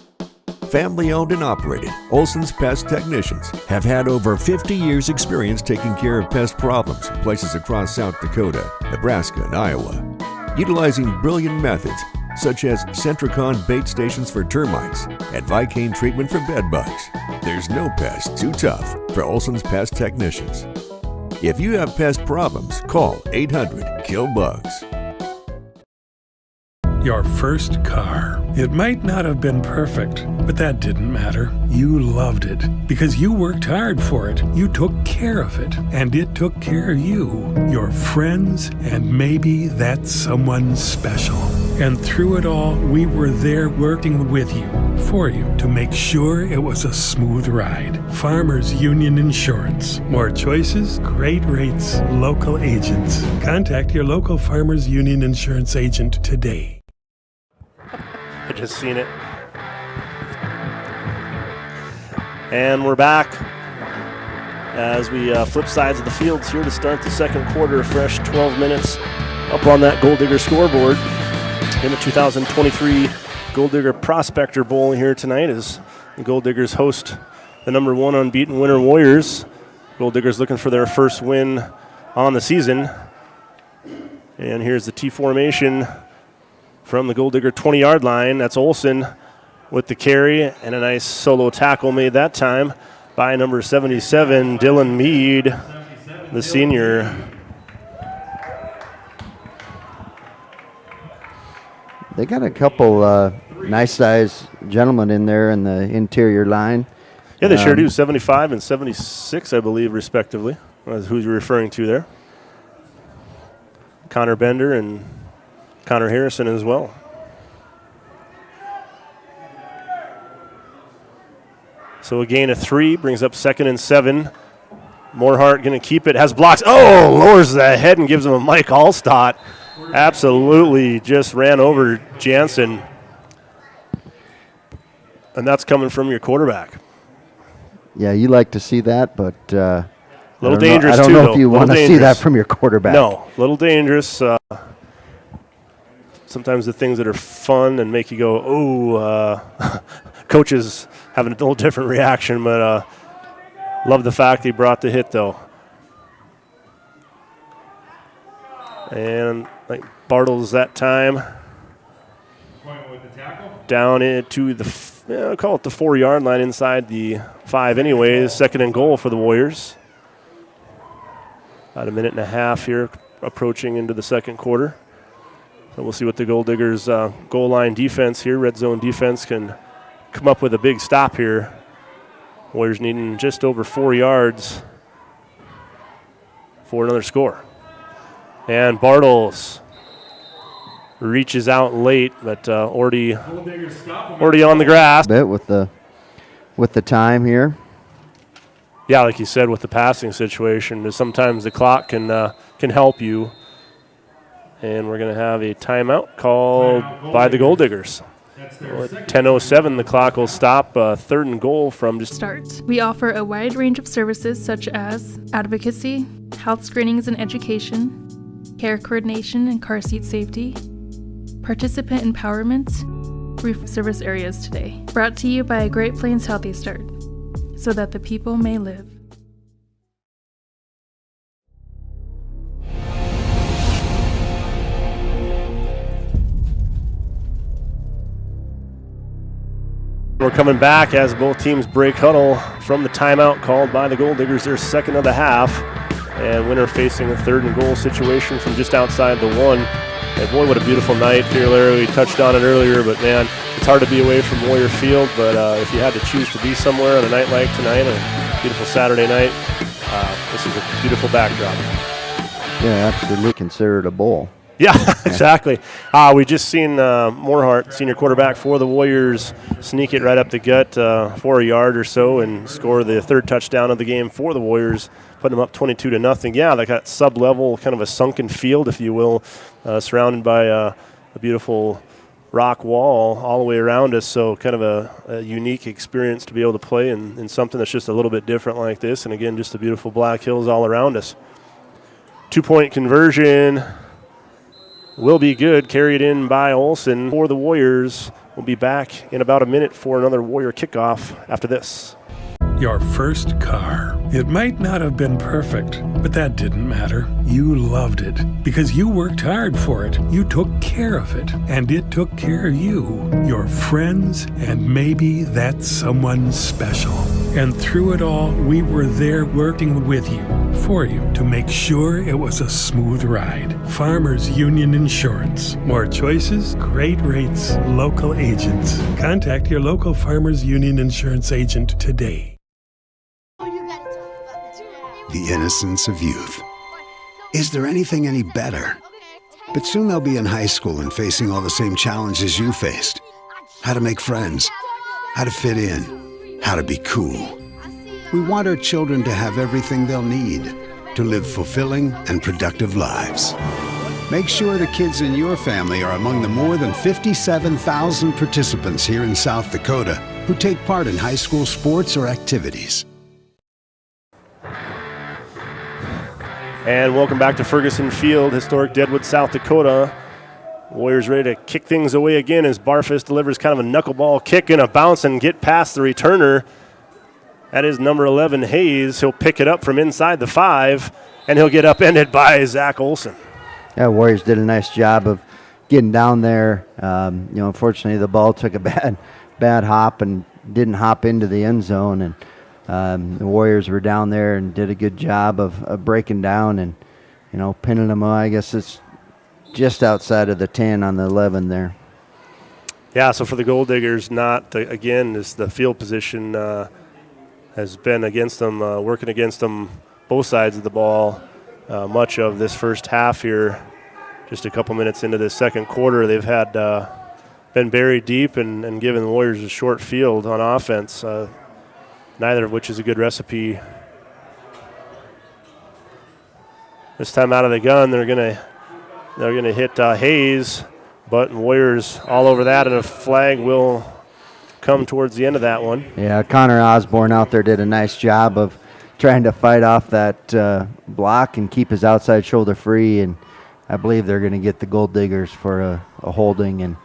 Family owned and operated, Olson's Pest Technicians have had over 50 years experience taking care of pest problems in places across South Dakota, Nebraska, and Iowa. Utilizing brilliant methods such as Centricon bait stations for termites and Vicane treatment for bed bugs, there's no pest too tough for Olson's Pest Technicians. If you have pest problems, call 800-KILL-BUGS. Your first car. It might not have been perfect, but that didn't matter. You loved it because you worked hard for it. You took care of it, and it took care of you, your friends, and maybe that someone special. And through it all, we were there working with you, for you, to make sure it was a smooth ride. Farmers Union Insurance. More choices, great rates, local agents. Contact your local Farmers Union Insurance agent today. I just seen it. And we're back as we flip sides of the fields here to start the second quarter. A fresh 12 minutes up on that Gold Digger scoreboard in the 2023 Gold Digger Prospector Bowl here tonight as the Gold Diggers host the number 1 unbeaten Winter Warriors. Gold Diggers looking for their first win on the season. And here's the T formation from the Gold Digger 20-yard line. That's Olson with the carry, and a nice solo tackle made that time by number 77, Dylan Mead, the senior. They got a couple nice-sized gentlemen in there in the interior line. Yeah, they sure do. 75 and 76, I believe, respectively. That's who you're referring to there. Connor Bender and Connor Harrison as well. So a gain of 3 brings up 2nd and 7. Morehart going to keep it, has blocks. Oh, lowers the head and gives him a Mike Allstott. Absolutely just ran over Jansen. And that's coming from your quarterback. Yeah, you like to see that, but a little dangerous too. I don't know if you want to see that from your quarterback. No, a little dangerous. Sometimes the things that are fun and make you go, oh, coaches have a little different reaction, but love the fact he brought the hit, though. And like Bartles that time. Down into the, I'll call it the 4-yard line inside the 5 anyways. 2nd and goal for the Warriors. About a minute and a half here approaching into the second quarter. So we'll see what the Gold Diggers goal line defense here, red zone defense, can come up with a big stop here. Warriors needing just over 4 yards for another score. And Bartles reaches out late, but already on the grass. Bit with the time here. Yeah, like you said, with the passing situation, sometimes the clock can help you. And we're going to have a timeout called by the Gold Diggers. At 10:07, the clock will stop. 3rd and goal from just Start. We offer a wide range of services such as advocacy, health screenings and education, care coordination and car seat safety, participant empowerment, roof service areas today. Brought to you by Great Plains Healthy Start, so that the people may live. We're coming back as both teams break huddle from the timeout called by the Gold Diggers, their second of the half. And Winter facing a 3rd and goal situation from just outside the 1. And boy, what a beautiful night here, Larry. We touched on it earlier, but man, it's hard to be away from Warrior Field. But if you had to choose to be somewhere on a night like tonight, a beautiful Saturday night, this is a beautiful backdrop. Yeah, absolutely considered a bowl. Yeah, exactly. We just seen Morehart, senior quarterback for the Warriors, sneak it right up the gut for a yard or so and score the 3rd touchdown of the game for the Warriors, putting them up 22-0. Yeah, they got sub-level, kind of a sunken field, if you will, surrounded by a beautiful rock wall all the way around us. So kind of a unique experience to be able to play in something that's just a little bit different like this. And again, just the beautiful black hills all around us. 2-point conversion will be good, carried in by Olsen for the Warriors. We'll be back in about a minute for another Warrior kickoff after this. Your first car. It might not have been perfect, but that didn't matter. You loved it because you worked hard for it. You took care of it, and it took care of you, your friends, and maybe that someone special. And through it all, we were there working with you, for you, to make sure it was a smooth ride. Farmers Union Insurance. More choices, great rates, local agents. Contact your local Farmers Union Insurance agent today. The innocence of youth. Is there anything any better? But soon they'll be in high school and facing all the same challenges you faced. How to make friends, how to fit in, how to be cool. We want our children to have everything they'll need to live fulfilling and productive lives. Make sure the kids in your family are among the more than 57,000 participants here in South Dakota who take part in high school sports or activities. And welcome back to Ferguson Field, historic Deadwood, South Dakota. Warriors ready to kick things away again as Barfus delivers kind of a knuckleball kick and a bounce and get past the returner. That is number 11, Hayes. He'll pick it up from inside the 5, and he'll get upended by Zach Olsen. Yeah, Warriors did a nice job of getting down there. Unfortunately, the ball took a bad hop and didn't hop into the end zone, and the Warriors were down there and did a good job of breaking down and, pinning them. I guess it's just outside of the 10 on the 11 there. Yeah, so for the Gold Diggers, is the field position has been against them, working against them both sides of the ball much of this first half here. just a couple minutes into the second quarter. They've had been buried deep and given the Warriors a short field on offense, neither of which is a good recipe. This time out of the gun, they're gonna hit Hayes, but Warriors all over that, and a flag will come towards the end of that one. Yeah, Connor Osborne out there did a nice job of trying to fight off that block and keep his outside shoulder free, and I believe they're going to get the Gold Diggers for a holding, and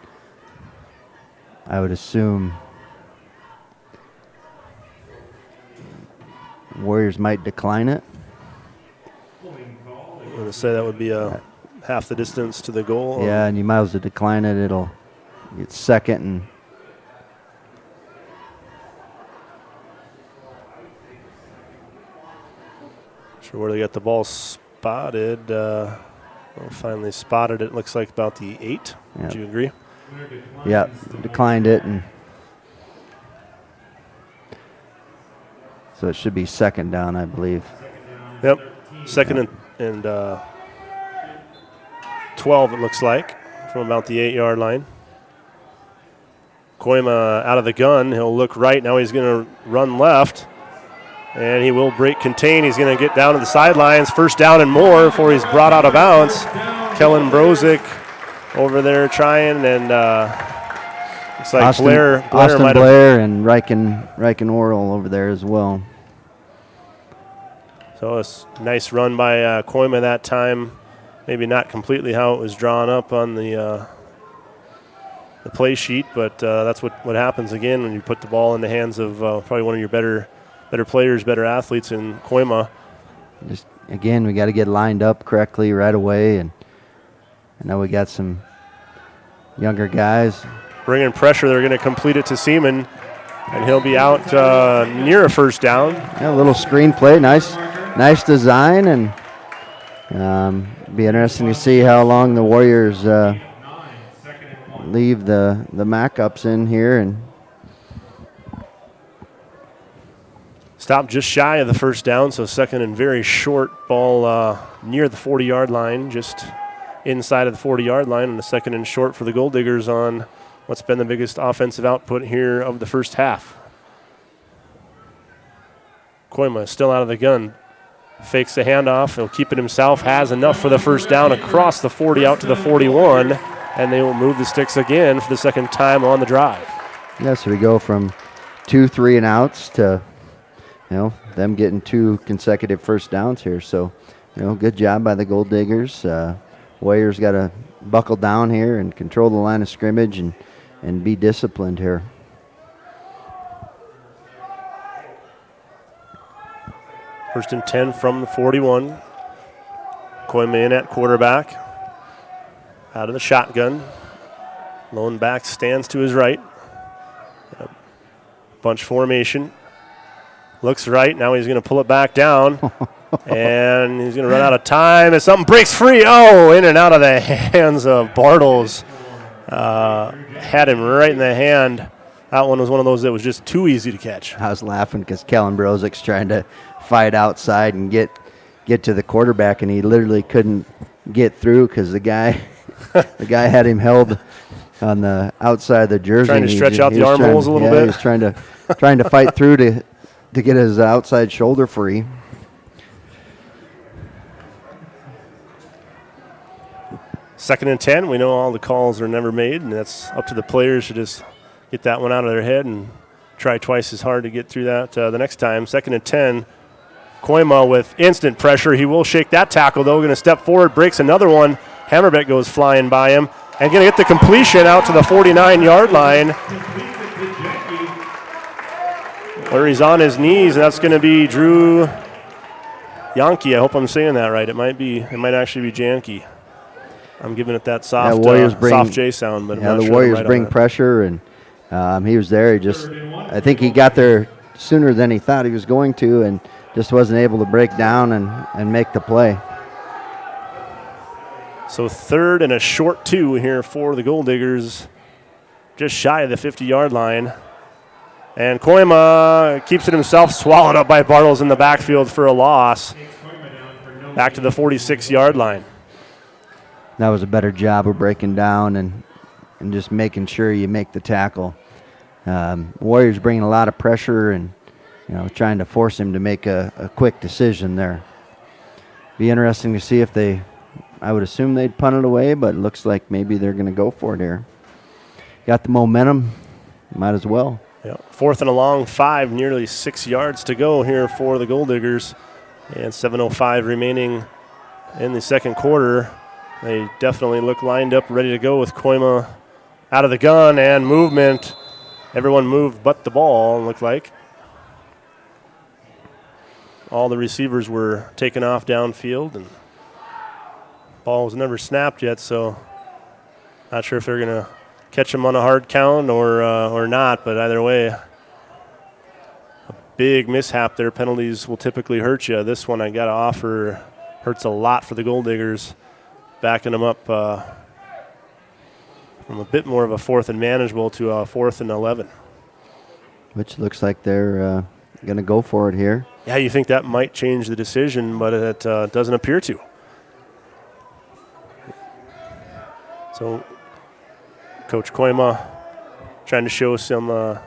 I would assume Warriors might decline it. I'm going to say that would be half the distance to the goal. Yeah, and you might as well decline it. It'll get second and sure where they got the ball spotted. Finally spotted it. Looks like about the 8. Yep. Would you agree? Yeah, declined it, and so it should be second down, I believe. Yep, second and 12 it looks like from about the 8-yard line. Koima out of the gun. He'll look right. Now he's going to run left, and he will break contain. He's going to get down to the sidelines. First down and more before he's brought out of bounds. Kellen Brozick over there trying, and looks like Austin Blair and Riken Oral over there as well. So a nice run by Koima that time. Maybe not completely how it was drawn up on the play sheet, but that's what happens again when you put the ball in the hands of probably one of your better players, better athletes in Koima. Just again, we got to get lined up correctly right away, and I know we got some younger guys. Bringing pressure, they're going to complete it to Seaman, and he'll be out near a first down. Yeah, a little screen play, nice design, and be interesting to see how long the Warriors leave the Mac-ups in here. And stop just shy of the first down, so second and very short ball near the 40-yard line, just inside of the 40-yard line, and a second and short for the Gold Diggers on what's been the biggest offensive output here of the first half. Koima still out of the gun. Fakes the handoff. He'll keep it himself. Has enough for the first down across the 40 out to the 41. And they will move the sticks again for the second time on the drive. Yeah, so we go from 2 3-and-outs to, them getting 2 consecutive first downs here. So, good job by the Gold Diggers. Warriors got to buckle down here and control the line of scrimmage and be disciplined here. First and 10 from the 41. Koima in at quarterback. Out of the shotgun. Lone back stands to his right. Bunch formation. Looks right. Now he's going to pull it back down. And he's going to run out of time as something breaks free. Oh, in and out of the hands of Bartles. Had him right in the hand. That one was one of those that was just too easy to catch. I was laughing because Kellen Brozick's trying to fight outside and get to the quarterback, and he literally couldn't get through because the guy had him held on the outside of the jersey. Trying to stretch out the armholes a little bit. He was trying to fight through to get his outside shoulder free. Second and 10. We know all the calls are never made, and that's up to the players to just get that one out of their head and try twice as hard to get through that the next time. Second and 10. Koima with instant pressure. He will shake that tackle, though. Going to step forward, breaks another one. Hammerbeck goes flying by him. And going to get the completion out to the 49-yard line, where he's on his knees. That's going to be Drew Yankee. I hope I'm saying that right. It might actually be Janke. I'm giving it that soft J sound, but I'm not the sure Warriors right bring pressure, and he was there. I think he got there sooner than he thought he was going to, and just wasn't able to break down and make the play. So third and a short 2 here for the Gold Diggers, just shy of the 50-yard line. And Koima keeps it himself, swallowed up by Bartles in the backfield for a loss. Back to the 46-yard line. that was a better job of breaking down and just making sure you make the tackle. Warriors bringing a lot of pressure and trying to force him to make a quick decision there. Be interesting to see if I would assume they'd punt it away, but it looks like maybe they're going to go for it here. Got the momentum, might as well. Yeah. 4th and a long 5, nearly 6 yards to go here for the Gold Diggers, and 7:05 remaining in the second quarter. They definitely look lined up, ready to go with Koima out of the gun and movement. Everyone moved but the ball, it looked like. All the receivers were taken off downfield, and ball was never snapped yet, so not sure if they're going to catch him on a hard count or not, but either way, a big mishap there. Penalties will typically hurt you. This one I got to offer hurts a lot for the Gold Diggers, backing them up from a bit more of a 4th and manageable to a 4th and 11. Which looks like they're going to go for it here. Yeah, you think that might change the decision, but it doesn't appear to. So Coach Koima trying to show some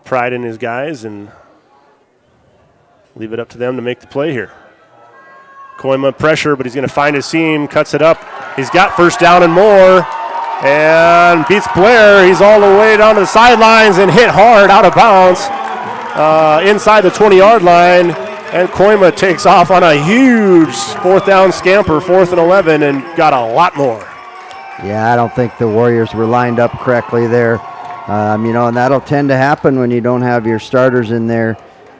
pride in his guys and leave it up to them to make the play here. Koima pressure, but he's going to find his seam, cuts it up. He's got first down and more, and beats Blair. He's all the way down to the sidelines and hit hard out of bounds inside the 20-yard line, and Koima takes off on a huge 4th down scamper, 4th and 11, and got a lot more. Yeah, I don't think the Warriors were lined up correctly there. And that'll tend to happen when you don't have your starters in there,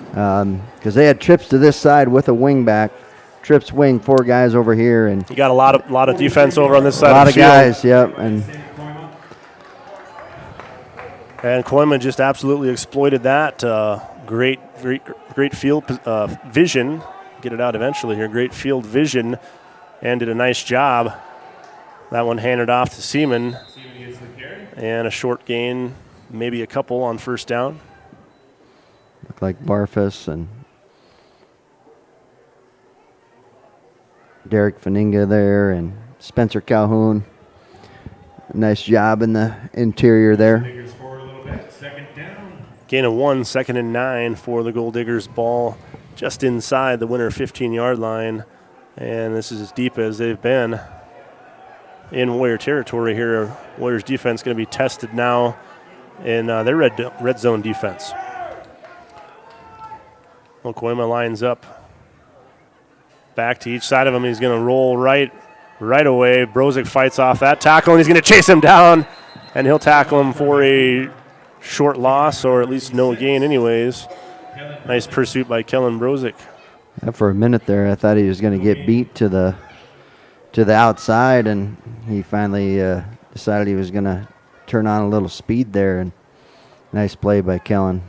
because they had trips to this side with a wing back. Trips wing, 4 guys over here, and you got a lot of defense over on this side. A lot of the of field. guys, yep, and Koima just absolutely exploited that. Great field vision. Get it out eventually here. Great field vision, and did a nice job. That one handed off to Seaman, and a short gain, maybe a couple on first down. Looked like Barfus and Derek Faninga there, and Spencer Calhoun. Nice job in the interior there. Gain of 1, 2nd and 9 for the Gold Diggers. Ball just inside the winner 15-yard line, and this is as deep as they've been in Warrior territory here. Warriors defense going to be tested now in their red zone defense. Well, Koima lines up back to each side of him. He's going to roll right away. Brozic fights off that tackle, and he's going to chase him down, and he'll tackle him for a short loss, or at least no gain anyways. Nice pursuit by Kellen Brozic. For a minute there, I thought he was going to get beat to the outside, and he finally decided he was going to turn on a little speed there, and nice play by Kellen.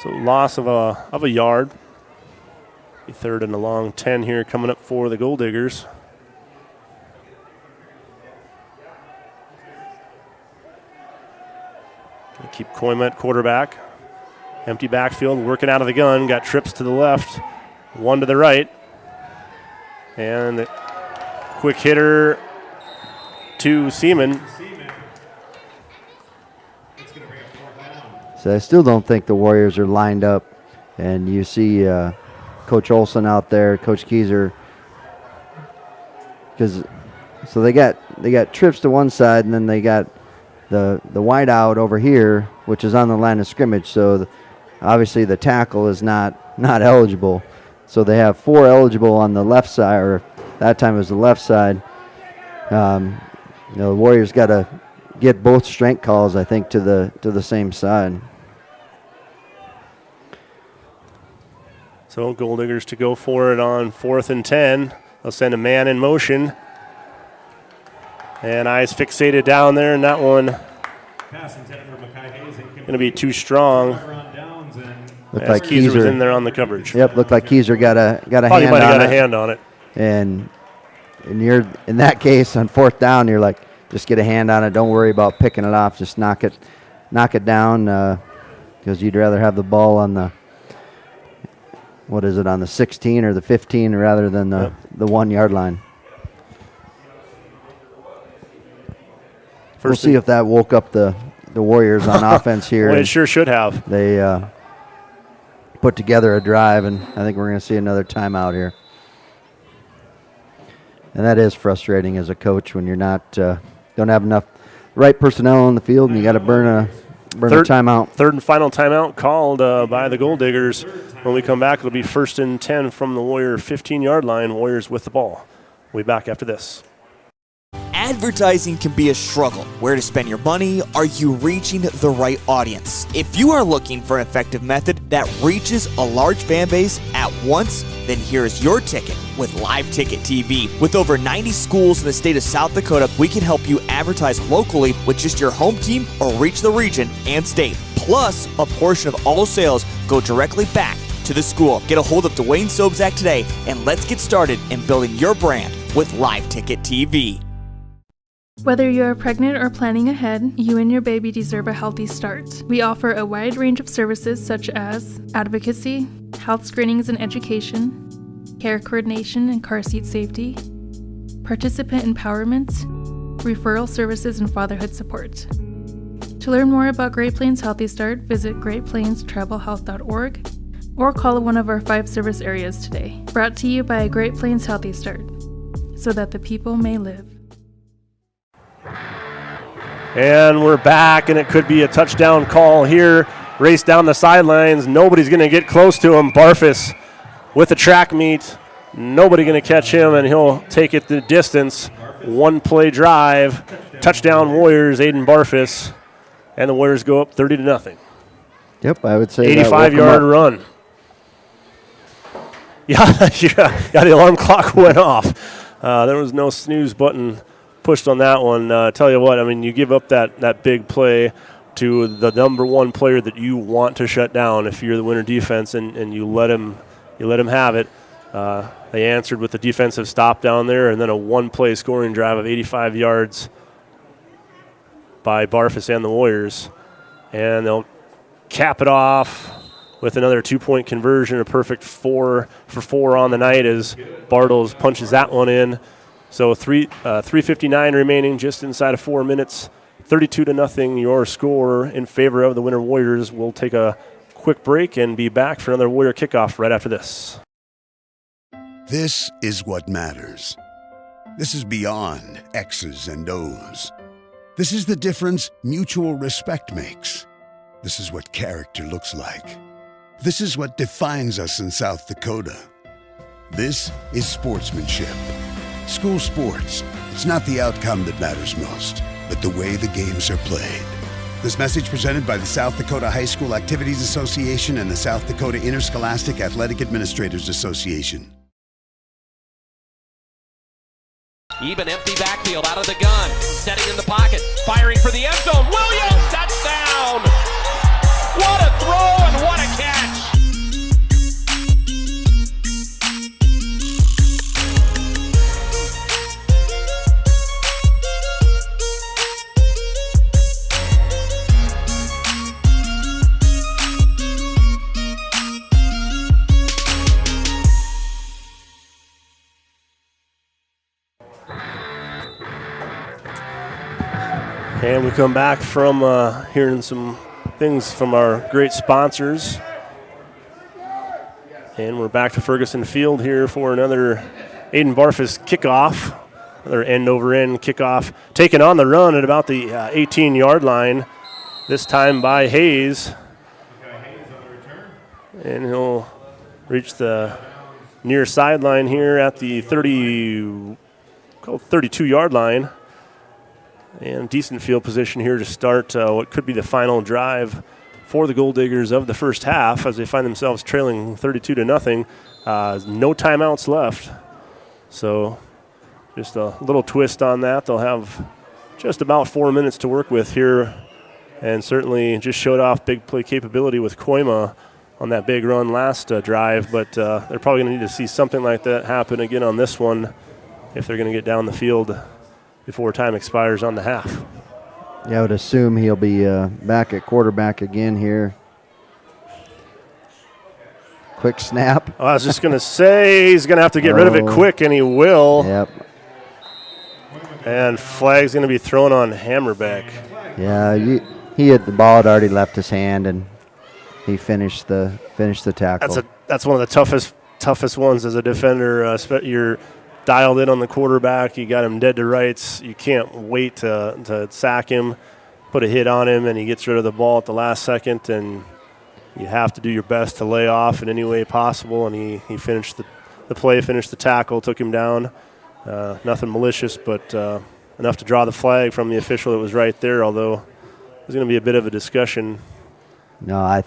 So loss of a yard. 3rd and a long 10 here coming up for the Gold Diggers. Keep Koima at quarterback. Empty backfield, working out of the gun. Got trips to the left, one to the right. And the quick hitter to Seaman. So I still don't think the Warriors are lined up. And you see Coach Olson out there, Coach Keyser. So they got trips to one side, and then they got the wide out over here, which is on the line of scrimmage. So obviously the tackle is not eligible. So they have 4 eligible on the left side, or that time it was the left side. The Warriors got to get both strength calls, I think, to the same side. So Gold Diggers to go for it on 4th and 10. They'll send a man in motion. And eyes fixated down there, and that one going to be too strong. Looked like Keyser was in there on the coverage. Yep, looked like Keyser got a Thought hand he might have on got it. a hand on it. And you're in that case on 4th down, you're like, just get a hand on it. Don't worry about picking it off. Just knock it down, because you'd rather have the ball on the, on the 16 or the 15 rather than the 1 yard line. We'll see if that woke up the Warriors on offense here. Well, it sure should have. They put together a drive, and I think we're going to see another timeout here. And that is frustrating as a coach when you're not don't have enough right personnel on the field, and you got to burn a timeout. Third and final timeout called by the Gold Diggers. When we come back, it'll be 1st and 10 from the Warrior 15-yard line. Warriors with the ball. We'll be back after this. Advertising can be a struggle. Where to spend your money? Are you reaching the right audience? If you are looking for an effective method that reaches a large fan base at once, then here's your ticket with Live Ticket TV. With over 90 schools in the state of South Dakota, we can help you advertise locally with just your home team or reach the region and state. Plus, a portion of all sales go directly back to the school. Get a hold of Dwayne Sobzak today, and let's get started in building your brand with Live Ticket TV. Whether you're pregnant or planning ahead, you and your baby deserve a healthy start. We offer a wide range of services such as advocacy, health screenings and education, care coordination and car seat safety, participant empowerment, referral services, and fatherhood support. To learn more about Great Plains Healthy Start, visit greatplainstravelhealth.org or call one of our 5 service areas today. Brought to you by Great Plains Healthy Start, so that the people may live. And we're back, and it could be a touchdown call here. Race down the sidelines. Nobody's going to get close to him. Barfus with the track meet. Nobody going to catch him, and he'll take it the distance. One-play drive. Touchdown Warriors, Aiden Barfus. And the Warriors go up 30-0. Yep, I would say 85-yard run. Yeah, the alarm clock went off. There was no snooze button pushed on that one. Tell you what, I mean, you give up that big play to the number one player that you want to shut down if you're the winner defense, and you let him have it. They answered with a defensive stop down there, and then a one-play scoring drive of 85 yards by Barfus and the Warriors. And they'll cap it off with another 2-point conversion, a perfect 4 for 4 on the night as Bartles punches that one in. So 3:59 remaining, just inside of 4 minutes. 32-0 your score in favor of the winner Warriors. We'll take a quick break and be back for another Warrior kickoff right after this. This is what matters. This is beyond X's and O's. This is the difference mutual respect makes. This is what character looks like. This is what defines us in South Dakota. This is sportsmanship. School sports, it's not the outcome that matters most, but the way the games are played. This message presented by the South Dakota High School Activities Association and the South Dakota Interscholastic Athletic Administrators Association. Even empty backfield out of the gun. Setting in the pocket. Firing for the end zone. Williams, touchdown! What a throw and what a catch! And we come back from hearing some things from our great sponsors. And we're back to Ferguson Field here for another Aiden Barfus kickoff. Another end-over-end kickoff. Taken on the run at about the 18-yard line. This time by Hayes. And he'll reach the near sideline here at the 32-yard line. And decent field position here to start what could be the final drive for the Gold Diggers of the first half as they find themselves trailing 32-0. No timeouts left. So just a little twist on that. They'll have just about 4 minutes to work with here, and certainly just showed off big play capability with Koima on that big run last drive, but they're probably going to need to see something like that happen again on this one if they're going to get down the field before time expires on the half. Yeah, I would assume he'll be back at quarterback again here. Quick snap. I was just going to say he's going to have to get rid of it quick, and he will. Yep. And flag's going to be thrown on Hammerbeck. Yeah, the ball had already left his hand, and he finished the tackle. That's one of the toughest ones as a defender. You're dialed in on the quarterback. You got him dead to rights. You can't wait to sack him, put a hit on him, and he gets rid of the ball at the last second. And you have to do your best to lay off in any way possible. And he finished the play, finished the tackle, took him down. Nothing malicious, but enough to draw the flag from the official that was right there, although there's going to be a bit of a discussion. No, I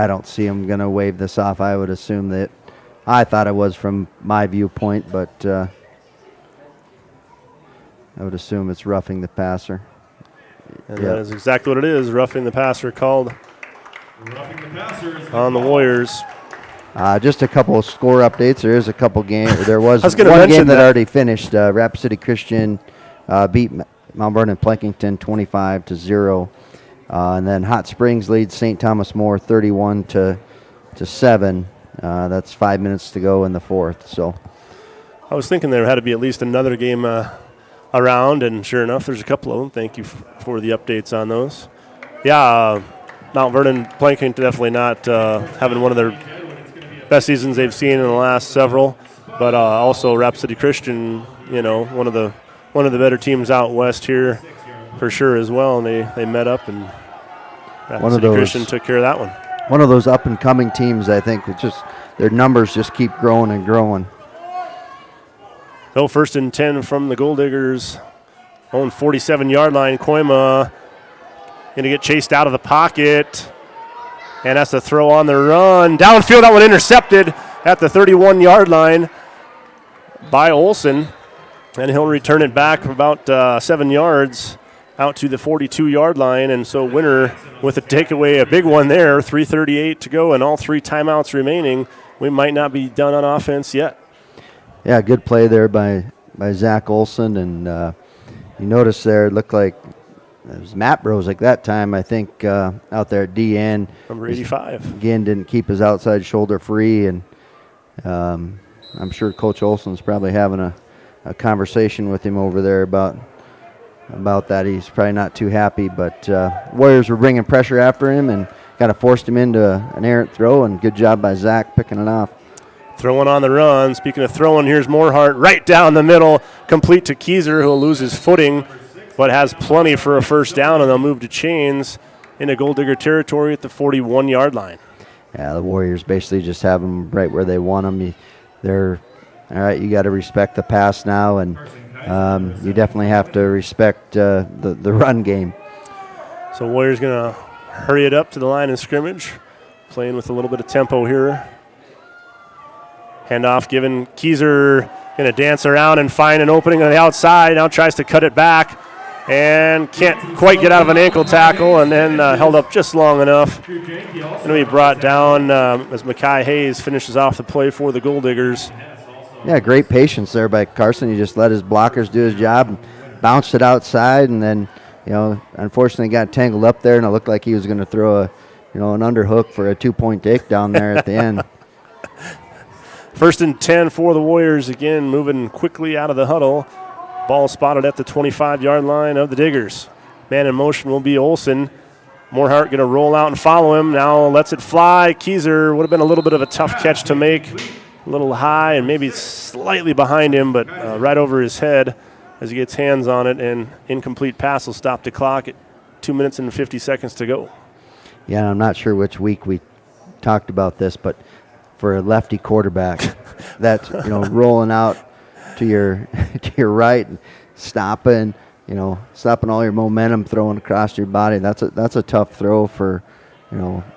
don't see him going to wave this off. I would assume that I thought it was from my viewpoint, but I would assume it's roughing the passer. And that is exactly what it is, roughing the passer called on the Warriors. Just a couple of score updates. There is a couple games. There was one game that already finished. Rapid City Christian beat Mount Vernon Plankington 25-0. And then Hot Springs leads St. Thomas More 31-7. That's 5 minutes to go in the fourth. So I was thinking there had to be at least another game around, and sure enough, there's a couple of them. Thank you for the updates on those. Yeah, Mount Vernon Plankington definitely not having one of their best seasons they've seen in the last several, but also Rapid City Christian, one of the better teams out west here for sure as well, and they met up, and Rapid City Christian took care of that one. One of those up and coming teams, I think. It's just their numbers just keep growing and growing. So 1st and 10 from the Gold Diggers, own 47-yard line. Koima going to get chased out of the pocket and has to throw on the run. Downfield, that one intercepted at the 31-yard line by Olson. And he'll return it back about 7 yards out to the 42-yard line. And so Winter with a takeaway, a big one there, 3:38 to go and all 3 timeouts remaining. We might not be done on offense yet. Yeah, good play there by Zach Olson. And you notice there it looked like it was Matt Brozek that time, I think, out there at DN. Number 85. Again, didn't keep his outside shoulder free. And I'm sure Coach Olson's probably having a conversation with him over there about that. He's probably not too happy, but Warriors were bringing pressure after him and kind of forced him into an errant throw, and good job by Zach picking it off. Throwing on the run. Speaking of throwing, here's Morehart right down the middle, complete to Keyser, who will lose his footing, but has plenty for a first down, and they'll move to chains into Gold Digger territory at the 41-yard line. Yeah, the Warriors basically just have them right where they want them. They're all right. You got to respect the pass now, and you definitely have to respect the run game. So Warriors going to hurry it up to the line of scrimmage, playing with a little bit of tempo here. Handoff given. Keyser going to dance around and find an opening on the outside. Now tries to cut it back and can't quite get out of an ankle tackle, and then held up just long enough. Going to be brought down as Makai Hayes finishes off the play for the Gold Diggers. Yeah, great patience there by Carson. He just let his blockers do his job and bounced it outside, and then, unfortunately got tangled up there, and it looked like he was going to throw an underhook for a 2-point takedown there at the end. 1st and 10 for the Warriors, again moving quickly out of the huddle. Ball spotted at the 25-yard line of the Diggers. Man in motion will be Olson. Morehart going to roll out and follow him. Now lets it fly. Keyser would have been a little bit of a tough catch to make. A little high and maybe slightly behind him, but right over his head as he gets hands on it, and incomplete pass will stop the clock at 2 minutes and 50 seconds to go. Yeah, I'm not sure which week we talked about this, but for a lefty quarterback, that's rolling out to your right, and stopping all your momentum, throwing across your body. That's a tough throw for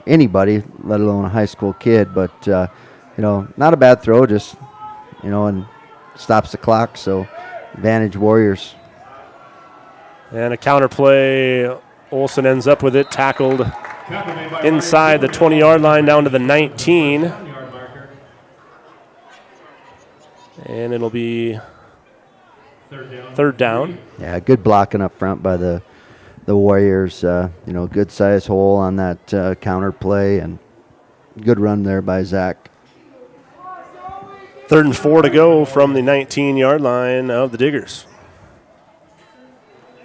anybody, let alone a high school kid. But not a bad throw, just and stops the clock. So advantage Warriors. And a counter play. Olson ends up with it, tackled inside the 20-yard line down to the 19. And it'll be third down. Yeah, good blocking up front by the Warriors. Good size hole on that counter play, and good run there by Zach. 3rd and 4 to go from the 19-yard line of the Diggers.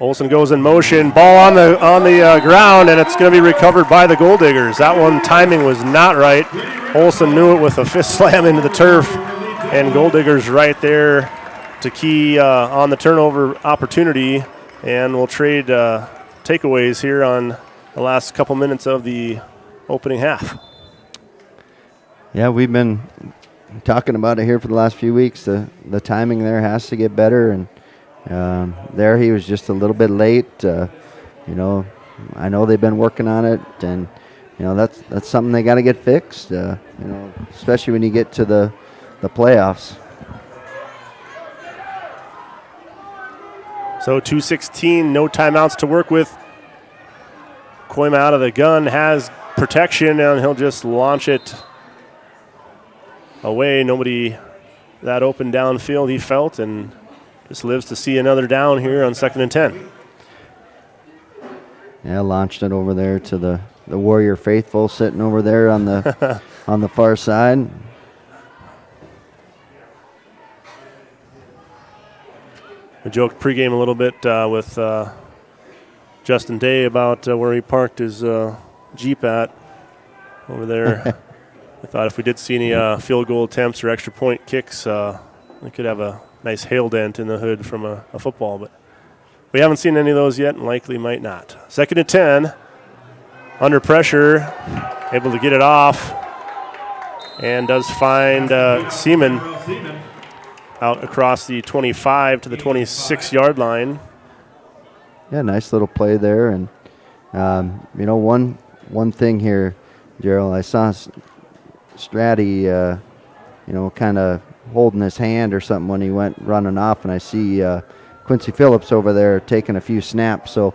Olsen goes in motion, ball on the ground, and it's going to be recovered by the Gold Diggers. That one timing was not right. Olsen knew it with a fist slam into the turf, and Gold Diggers right there to key on the turnover opportunity, and we'll trade takeaways here on the last couple minutes of the opening half. Yeah, we've been talking about it here for the last few weeks. The timing there has to get better, and there he was just a little bit late. I know they've been working on it, and that's something they got to get fixed. Especially when you get to the playoffs. So 2:16, no timeouts to work with. Koima out of the gun, has protection, and he'll just launch it away. Nobody that open downfield, he felt, and just lives to see another down here on 2nd and 10. Yeah, launched it over there to the Warrior faithful sitting over there on the on the far side. We joked pregame a little bit with Justin Day about where he parked his Jeep at over there. I thought if we did see any field goal attempts or extra point kicks, we could have a nice hail dent in the hood from a football. But we haven't seen any of those yet and likely might not. 2nd and 10, under pressure, able to get it off, and does find Seaman out across the 25 to the 26-yard line. Yeah, nice little play there. And, one thing here, Gerald, I saw Stratty, kind of holding his hand or something when he went running off, and I see Quincy Phillips over there taking a few snaps. So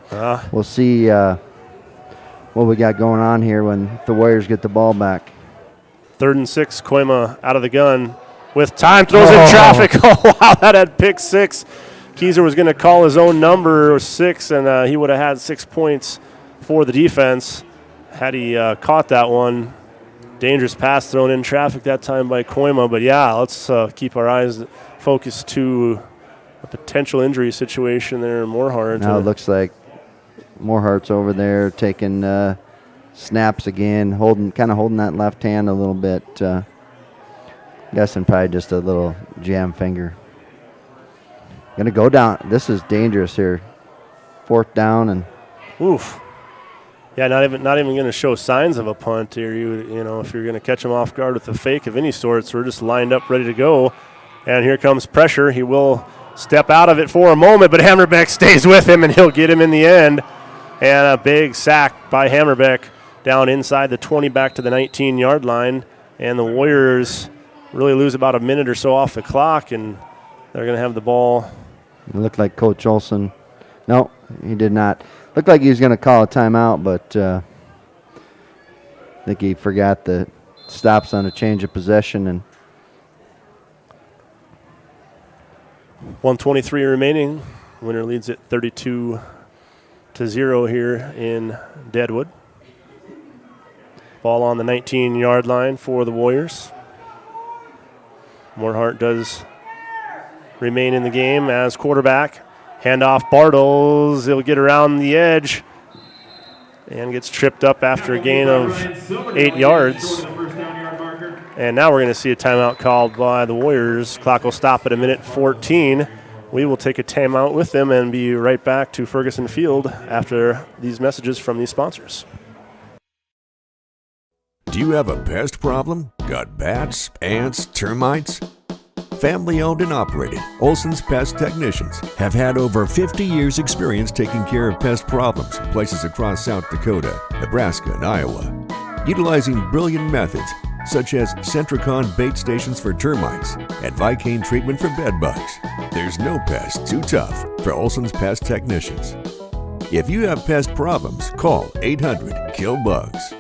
we'll see what we got going on here when the Warriors get the ball back. 3rd and 6, Koima out of the gun with time, throws in traffic. Oh, wow, that had pick 6. Keyser was going to call his own number 6, and he would have had 6 points for the defense had he caught that one. Dangerous pass thrown in traffic that time by Koima. But, yeah, let's keep our eyes focused to a potential injury situation there in Moorhart. Now it looks like Moorhart's over there taking snaps again, holding that left hand a little bit. Guessing probably just a little jam finger. Going to go down. This is dangerous here. 4th down and. Oof. Yeah, not even going to show signs of a punt here. If you're going to catch him off guard with a fake of any sorts, we're just lined up ready to go. And here comes pressure. He will step out of it for a moment, but Hammerbeck stays with him, and he'll get him in the end. And a big sack by Hammerbeck down inside the 20 back to the 19-yard line. And the Warriors really lose about a minute or so off the clock, and they're going to have the ball. It looked like Coach Olsen. No, he did not. Looked like he was going to call a timeout, but I think he forgot the stops on a change of possession. And 1:23 remaining. Winner leads it 32-0 here in Deadwood. Ball on the 19-yard line for the Warriors. Moorhart does remain in the game as quarterback. Handoff Bartles. He'll get around the edge and gets tripped up after a gain of 8 yards. And now we're going to see a timeout called by the Warriors. Clock will stop at 1:14. We will take a timeout with them and be right back to Ferguson Field after these messages from these sponsors. Do you have a pest problem? Got bats, ants, termites? Family owned and operated, Olson's Pest Technicians have had over 50 years experience taking care of pest problems in places across South Dakota, Nebraska, and Iowa. Utilizing brilliant methods such as Centricon bait stations for termites and Vicane treatment for bed bugs. There's no pest too tough for Olson's Pest Technicians. If you have pest problems, call 800-KILL-BUGS.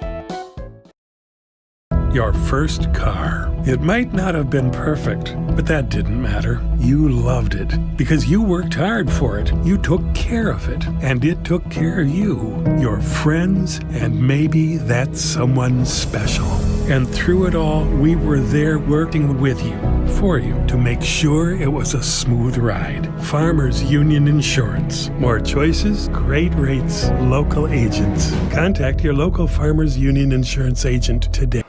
Your first car. It might not have been perfect, but that didn't matter. You loved it because you worked hard for it. You took care of it, and it took care of you, your friends, and maybe that someone special. And through it all, we were there working with you, for you, to make sure it was a smooth ride. Farmers Union Insurance. More choices, great rates, local agents. Contact your local Farmers Union Insurance agent today.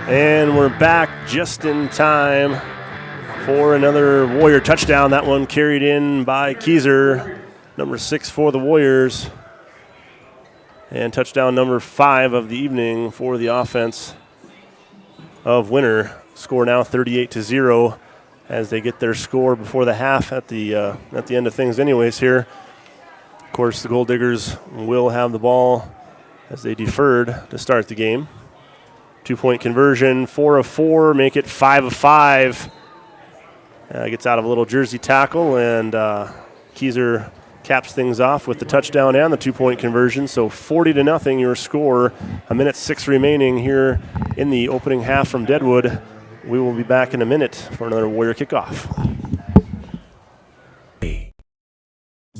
And we're back just in time for another Warrior touchdown. That one carried in by Keyser, number 6 for the Warriors. And touchdown number 5 of the evening for the offense of Winter. Score now 38-0 as they get their score before the half at the end of things anyways here. Of course, the Gold Diggers will have the ball as they deferred to start the game. 2-point conversion, 4 of 4, make it 5 of 5. Gets out of a little jersey tackle, and Keyser caps things off with the touchdown and the 2-point conversion. So 40-0 your score. 1:06 remaining here in the opening half from Deadwood. We will be back in a minute for another Warrior kickoff.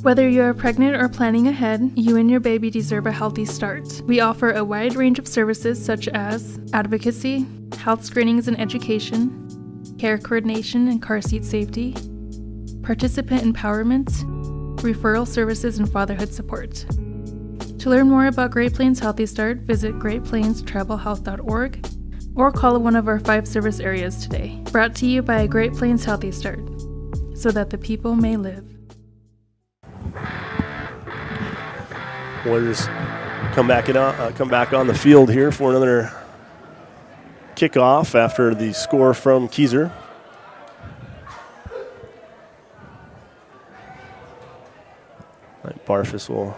Whether you're pregnant or planning ahead, you and your baby deserve a healthy start. We offer a wide range of services such as advocacy, health screenings and education, care coordination and car seat safety, participant empowerment, referral services, and fatherhood support. To learn more about Great Plains Healthy Start, visit greatplainstravelhealth.org or call one of our 5 service areas today. Brought to you by Great Plains Healthy Start, so that the people may live. Warriors come back on the field here for another kickoff after the score from Keyser. Barfus will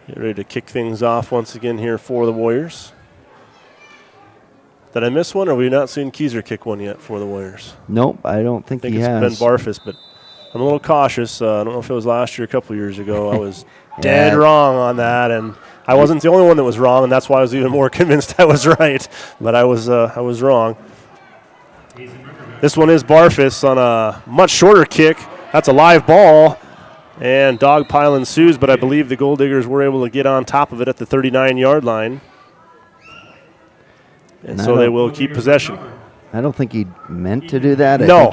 get ready to kick things off once again here for the Warriors. Did I miss one, or have we not seen Keyser kick one yet for the Warriors? Nope, I don't think he has. I think it's been Barfus, but I'm a little cautious. I don't know if it was last year, a couple years ago. I was dead wrong on that, and I wasn't the only one that was wrong, and that's why I was even more convinced I was right. But I was wrong. This one is Barfus on a much shorter kick. That's a live ball, and dog pile ensues, but I believe the Gold Diggers were able to get on top of it at the 39-yard line. And so they will keep possession. I don't think he meant to do that. No, I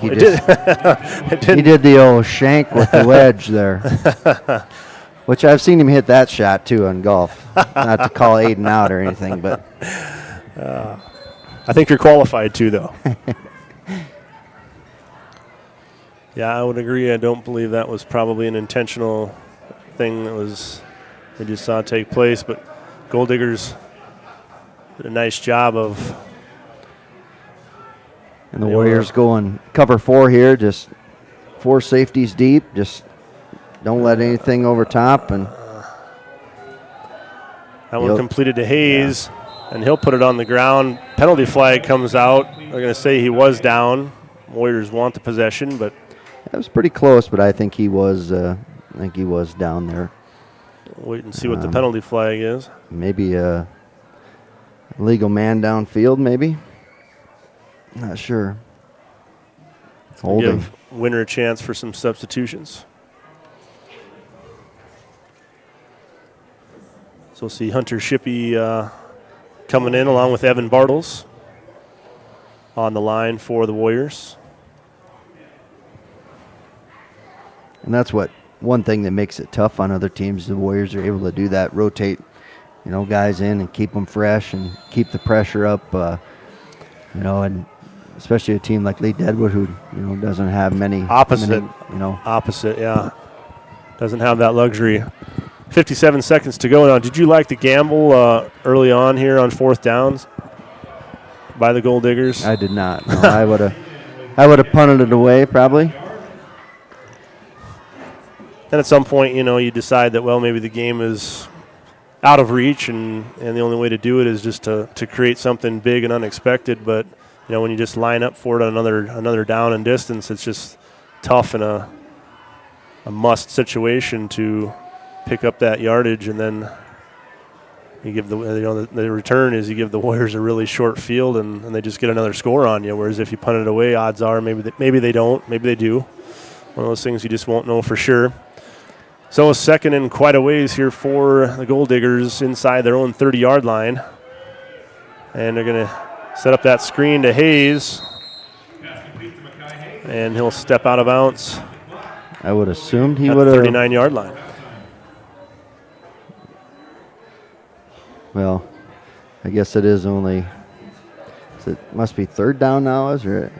think he did the old shank with the wedge there. Which I've seen him hit that shot, too, on golf. Not to call Aiden out or anything, but. I think you're qualified, too, though. Yeah, I would agree. I don't believe that was probably an intentional thing they just saw take place. But Gold Diggers did a nice job of. And the Warriors going cover 4 here, just 4 safeties deep, just don't let anything over top. And that one completed to Hayes, and he'll put it on the ground. Penalty flag comes out. They're going to say he was down. Warriors want the possession, but that was pretty close. But I think he was down there. Wait and see what the penalty flag is. Maybe a legal man downfield, maybe. Not sure. Holding. Give Winter a chance for some substitutions. So we'll see Hunter Shippey coming in along with Evan Bartles on the line for the Warriors. And that's one thing that makes it tough on other teams. The Warriors are able to do that, rotate, guys in and keep them fresh and keep the pressure up, and especially a team like Lead-Deadwood who, doesn't have many. Opposite, yeah. Doesn't have that luxury. 57 seconds to go now. Did you like the gamble early on here on 4th downs by the Gold Diggers? I did not. No, I would have punted it away probably. Then at some point, you decide that, well, maybe the game is out of reach, and the only way to do it is just to create something big and unexpected. But when you just line up for it on another down and distance, it's just tough in a must situation to pick up that yardage, and then you give the return is you give the Warriors a really short field, and they just get another score on you. Whereas if you punt it away, odds are maybe they don't, maybe they do. One of those things you just won't know for sure. So second and quite a ways here for the Gold Diggers inside their own 30-yard line. And they're going to set up that screen to Hayes. And he'll step out of bounds. I would assumed he at would the have. 39-yard line. Well, I guess it is only. It must be third down now, is it?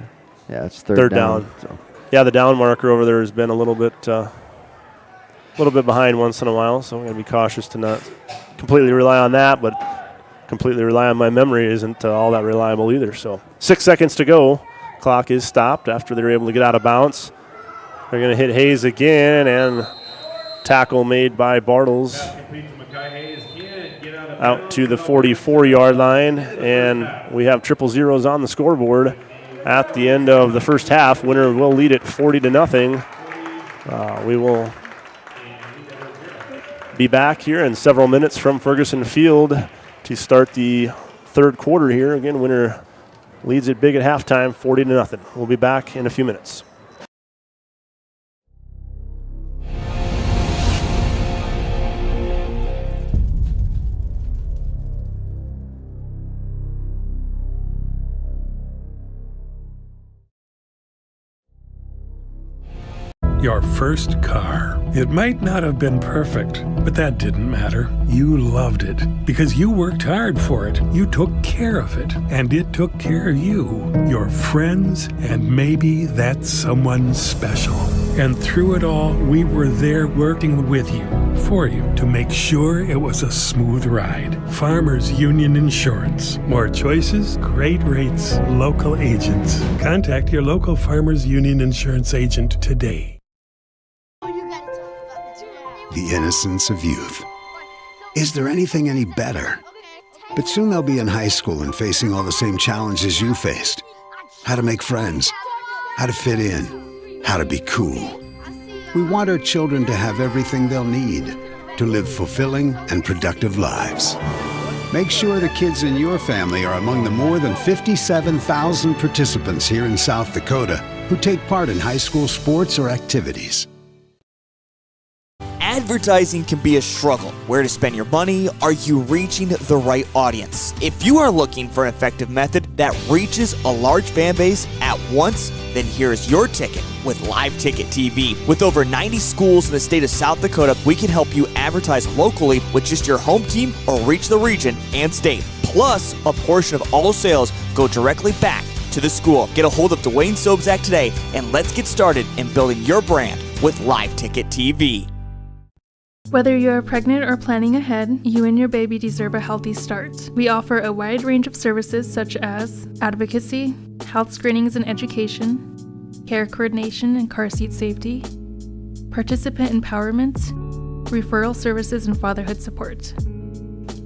Yeah, it's third down. So. Yeah, the down marker over there has been a little bit behind once in a while, so I'm going to be cautious to not completely rely on that, but completely rely on my memory isn't all that reliable either. So 6 seconds to go. Clock is stopped after they're able to get out of bounds. They're going to hit Hayes again, and tackle made by Bartles out to the 44-yard line, and we have triple zeros on the scoreboard at the end of the first half. Winner will lead it 40-0. We will be back here in several minutes from Ferguson Field to start the third quarter here. Again, Winner leads it big at halftime, 40-0. We'll be back in a few minutes. Your first car. It might not have been perfect, but that didn't matter. You loved it because you worked hard for it. You took care of it, and it took care of you, your friends, and maybe that someone special. And through it all, we were there working with you, for you, to make sure it was a smooth ride. Farmers Union Insurance. More choices, great rates, local agents. Contact your local Farmers Union Insurance agent today. The innocence of youth. Is there anything any better? But soon they'll be in high school and facing all the same challenges you faced. How to make friends, how to fit in, how to be cool. We want our children to have everything they'll need to live fulfilling and productive lives. Make sure the kids in your family are among the more than 57,000 participants here in South Dakota who take part in high school sports or activities. Advertising can be a struggle. Where to spend your money? Are you reaching the right audience? If you are looking for an effective method that reaches a large fan base at once, then here's your ticket with Live Ticket TV. With over 90 schools in the state of South Dakota, we can help you advertise locally with just your home team or reach the region and state. Plus, a portion of all sales go directly back to the school. Get a hold of Dwayne Sobzak today, and let's get started in building your brand with Live Ticket TV. Whether you're pregnant or planning ahead, you and your baby deserve a healthy start. We offer a wide range of services such as advocacy, health screenings and education, care coordination and car seat safety, participant empowerment, referral services, and fatherhood support.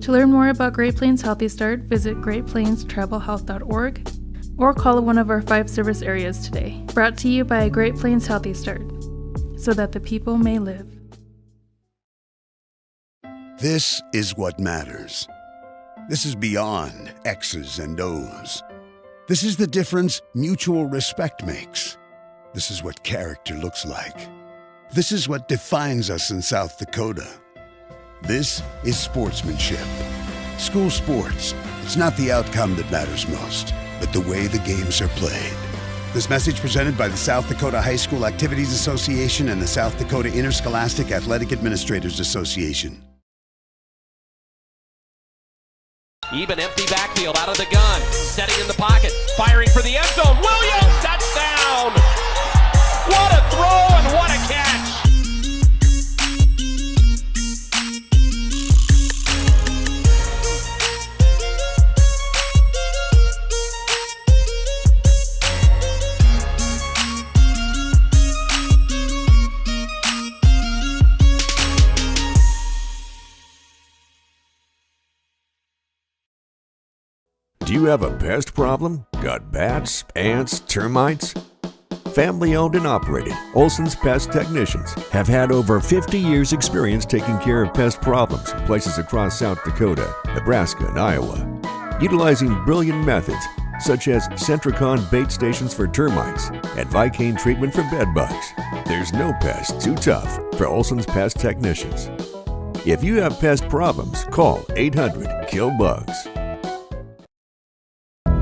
To learn more about Great Plains Healthy Start, visit greatplainstravelhealth.org or call one of our 5 service areas today. Brought to you by Great Plains Healthy Start, so that the people may live. This is what matters. This is beyond X's and O's. This is the difference mutual respect makes. This is what character looks like. This is what defines us in South Dakota. This is sportsmanship. School sports. It's not the outcome that matters most, but the way the games are played. This message presented by the South Dakota High School Activities Association and the South Dakota Interscholastic Athletic Administrators Association. Even empty backfield out of the gun. Setting in the pocket. Firing for the end zone. Williams, touchdown! What a throw and what a catch! Do you have a pest problem? Got bats, ants, termites? Family owned and operated, Olson's Pest Technicians have had over 50 years experience taking care of pest problems in places across South Dakota, Nebraska, and Iowa. Utilizing brilliant methods, such as Centricon bait stations for termites and Vicane treatment for bed bugs. There's no pest too tough for Olson's Pest Technicians. If you have pest problems, call 800-KILL-BUGS.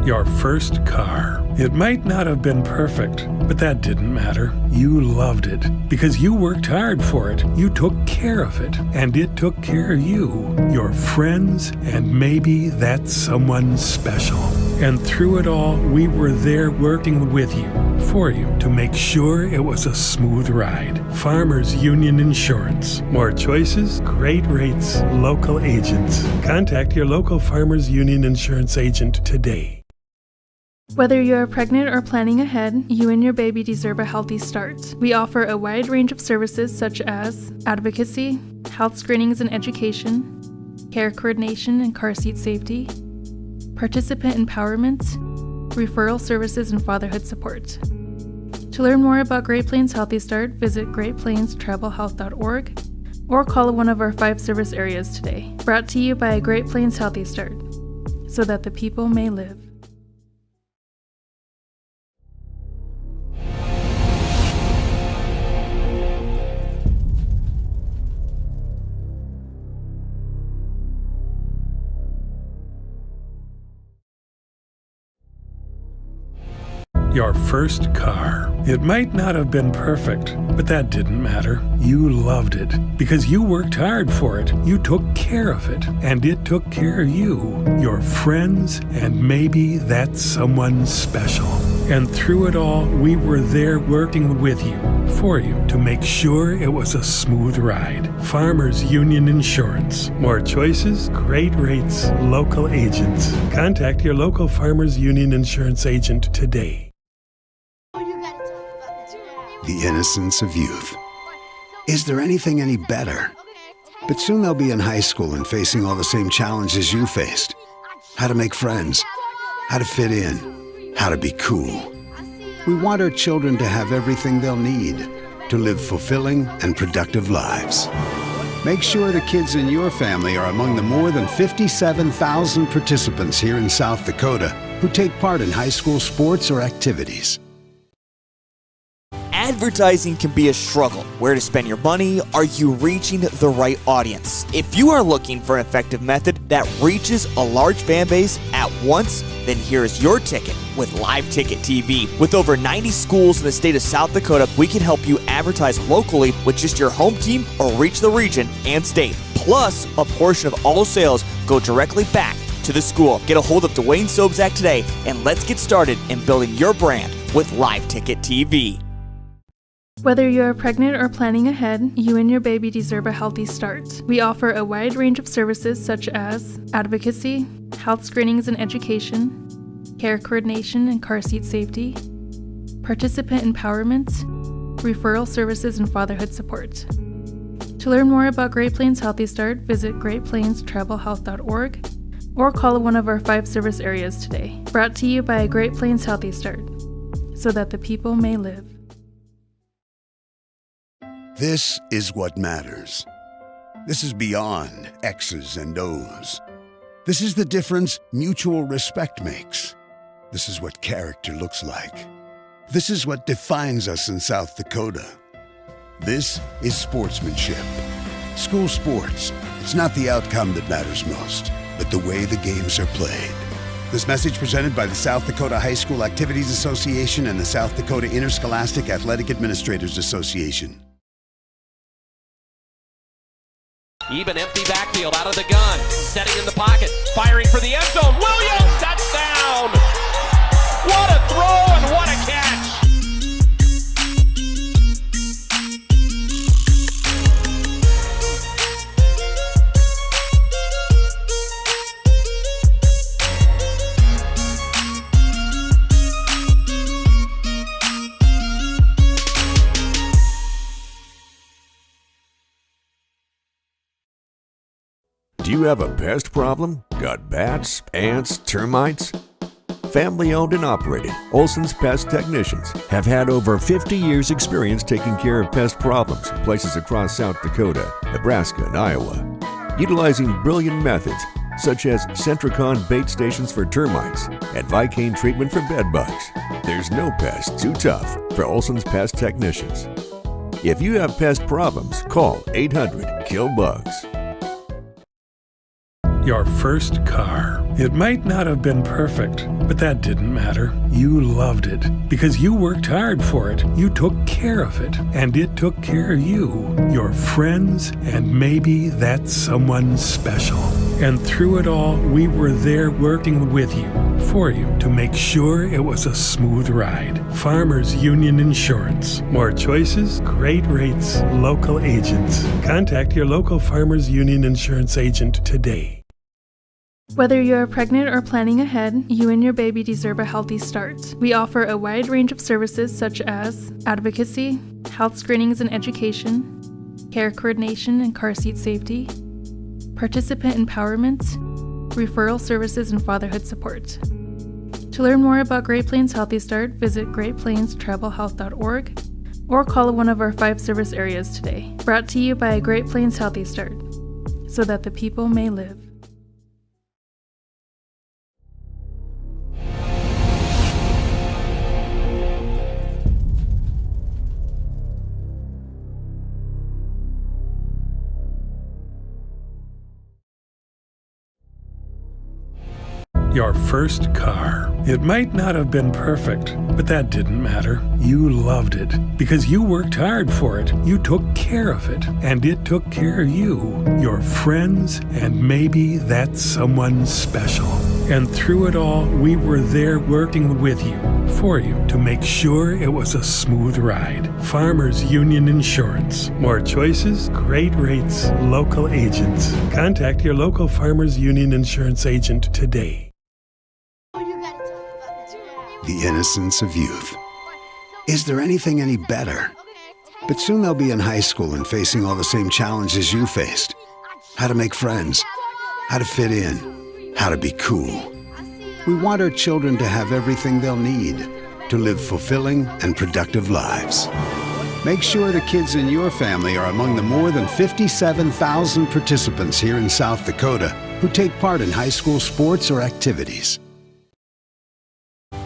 Your first car. It might not have been perfect, but that didn't matter. You loved it because you worked hard for it. You took care of it, and it took care of you, your friends, and maybe that someone special. And through it all, we were there working with you, for you, to make sure it was a smooth ride. Farmers Union Insurance. More choices, great rates, local agents. Contact your local Farmers Union Insurance agent today. Whether you're pregnant or planning ahead, you and your baby deserve a healthy start. We offer a wide range of services such as advocacy, health screenings and education, care coordination and car seat safety, participant empowerment, referral services, and fatherhood support. To learn more about Great Plains Healthy Start, visit greatplainstravelhealth.org or call one of our 5 service areas today. Brought to you by Great Plains Healthy Start, so that the people may live. Your first car. It might not have been perfect, but that didn't matter. You loved it because you worked hard for it. You took care of it, and it took care of you, your friends, and maybe that someone special. And through it all, we were there working with you, for you, to make sure it was a smooth ride. Farmers Union Insurance. More choices, great rates, local agents. Contact your local Farmers Union Insurance agent today. The innocence of youth. Is there anything any better? But soon they'll be in high school and facing all the same challenges you faced. How to make friends, how to fit in, how to be cool. We want our children to have everything they'll need to live fulfilling and productive lives. Make sure the kids in your family are among the more than 57,000 participants here in South Dakota who take part in high school sports or activities. Advertising can be a struggle. Where to spend your money? Are you reaching the right audience? If you are looking for an effective method that reaches a large fan base at once, then here's your ticket with Live Ticket TV. With over 90 schools in the state of South Dakota, we can help you advertise locally with just your home team or reach the region and state. Plus, a portion of all sales go directly back to the school. Get a hold of Dwayne Sobczak today, and let's get started in building your brand with Live Ticket TV. Whether you're pregnant or planning ahead, you and your baby deserve a healthy start. We offer a wide range of services such as advocacy, health screenings and education, care coordination and car seat safety, participant empowerment, referral services, and fatherhood support. To learn more about Great Plains Healthy Start, visit greatplainstravelhealth.org or call one of our 5 service areas today. Brought to you by Great Plains Healthy Start, so that the people may live. This is what matters. This is beyond X's and O's. This is the difference mutual respect makes. This is what character looks like. This is what defines us in South Dakota. This is sportsmanship. School sports. It's not the outcome that matters most, but the way the games are played. This message presented by the South Dakota High School Activities Association and the South Dakota Interscholastic Athletic Administrators Association. Even empty backfield, out of the gun, setting in the pocket, firing for the end zone. Williams, touchdown! What a throw and what a catch! Do you have a pest problem? Got bats, ants, termites? Family owned and operated, Olson's Pest Technicians have had over 50 years experience taking care of pest problems in places across South Dakota, Nebraska, and Iowa. Utilizing brilliant methods, such as Centricon bait stations for termites and Vicane treatment for bed bugs. There's no pest too tough for Olson's Pest Technicians. If you have pest problems, call 800-KILL-BUGS. Your first car. It might not have been perfect, but that didn't matter. You loved it because you worked hard for it. You took care of it, and it took care of you, your friends, and maybe that someone special. And through it all, we were there working with you, for you, to make sure it was a smooth ride. Farmers Union Insurance. More choices, great rates, local agents. Contact your local Farmers Union Insurance agent today. Whether you're pregnant or planning ahead, you and your baby deserve a healthy start. We offer a wide range of services such as advocacy, health screenings and education, care coordination and car seat safety, participant empowerment, referral services, and fatherhood support. To learn more about Great Plains Healthy Start, visit greatplainstravelhealth.org or call one of our 5 service areas today. Brought to you by Great Plains Healthy Start, so that the people may live. Your first car. It might not have been perfect, but that didn't matter. You loved it because you worked hard for it. You took care of it, and it took care of you, your friends, and maybe that someone special. And through it all, we were there working with you, for you, to make sure it was a smooth ride. Farmers Union Insurance. More choices, great rates, local agents. Contact your local Farmers Union Insurance agent today. The innocence of youth. Is there anything any better? But soon they'll be in high school and facing all the same challenges you faced. How to make friends, how to fit in, how to be cool. We want our children to have everything they'll need to live fulfilling and productive lives. Make sure the kids in your family are among the more than 57,000 participants here in South Dakota who take part in high school sports or activities.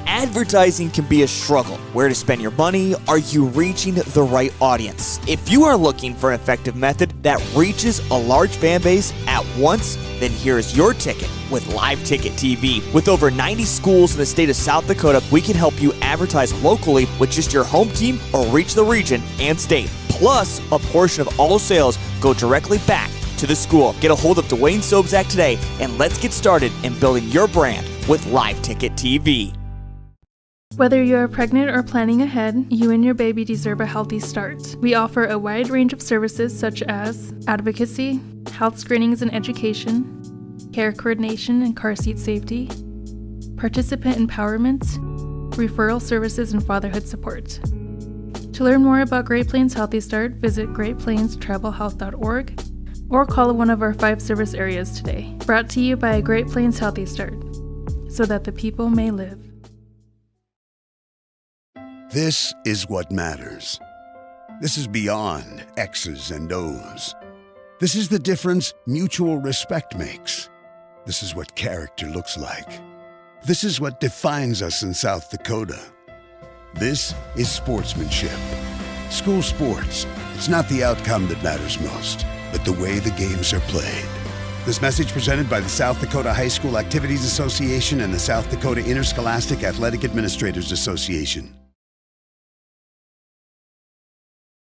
Advertising can be a struggle. Where to spend your money? Are you reaching the right audience? If you are looking for an effective method that reaches a large fan base at once, then here's your ticket with Live Ticket TV. With over 90 schools in the state of South Dakota, we can help you advertise locally with just your home team or reach the region and state. Plus, a portion of all sales go directly back to the school. Get a hold of Dwayne Sobczak today, and let's get started in building your brand with Live Ticket TV. Whether you're pregnant or planning ahead, you and your baby deserve a healthy start. We offer a wide range of services such as advocacy, health screenings and education, care coordination and car seat safety, participant empowerment, referral services, and fatherhood support. To learn more about Great Plains Healthy Start, visit greatplainstravelhealth.org or call one of our 5 service areas today. Brought to you by Great Plains Healthy Start, so that the people may live. This is what matters. This is beyond X's and O's. This is the difference mutual respect makes. This is what character looks like. This is what defines us in South Dakota. This is sportsmanship. School sports. It's not the outcome that matters most, but the way the games are played. This message presented by the South Dakota High School Activities Association and the South Dakota Interscholastic Athletic Administrators Association.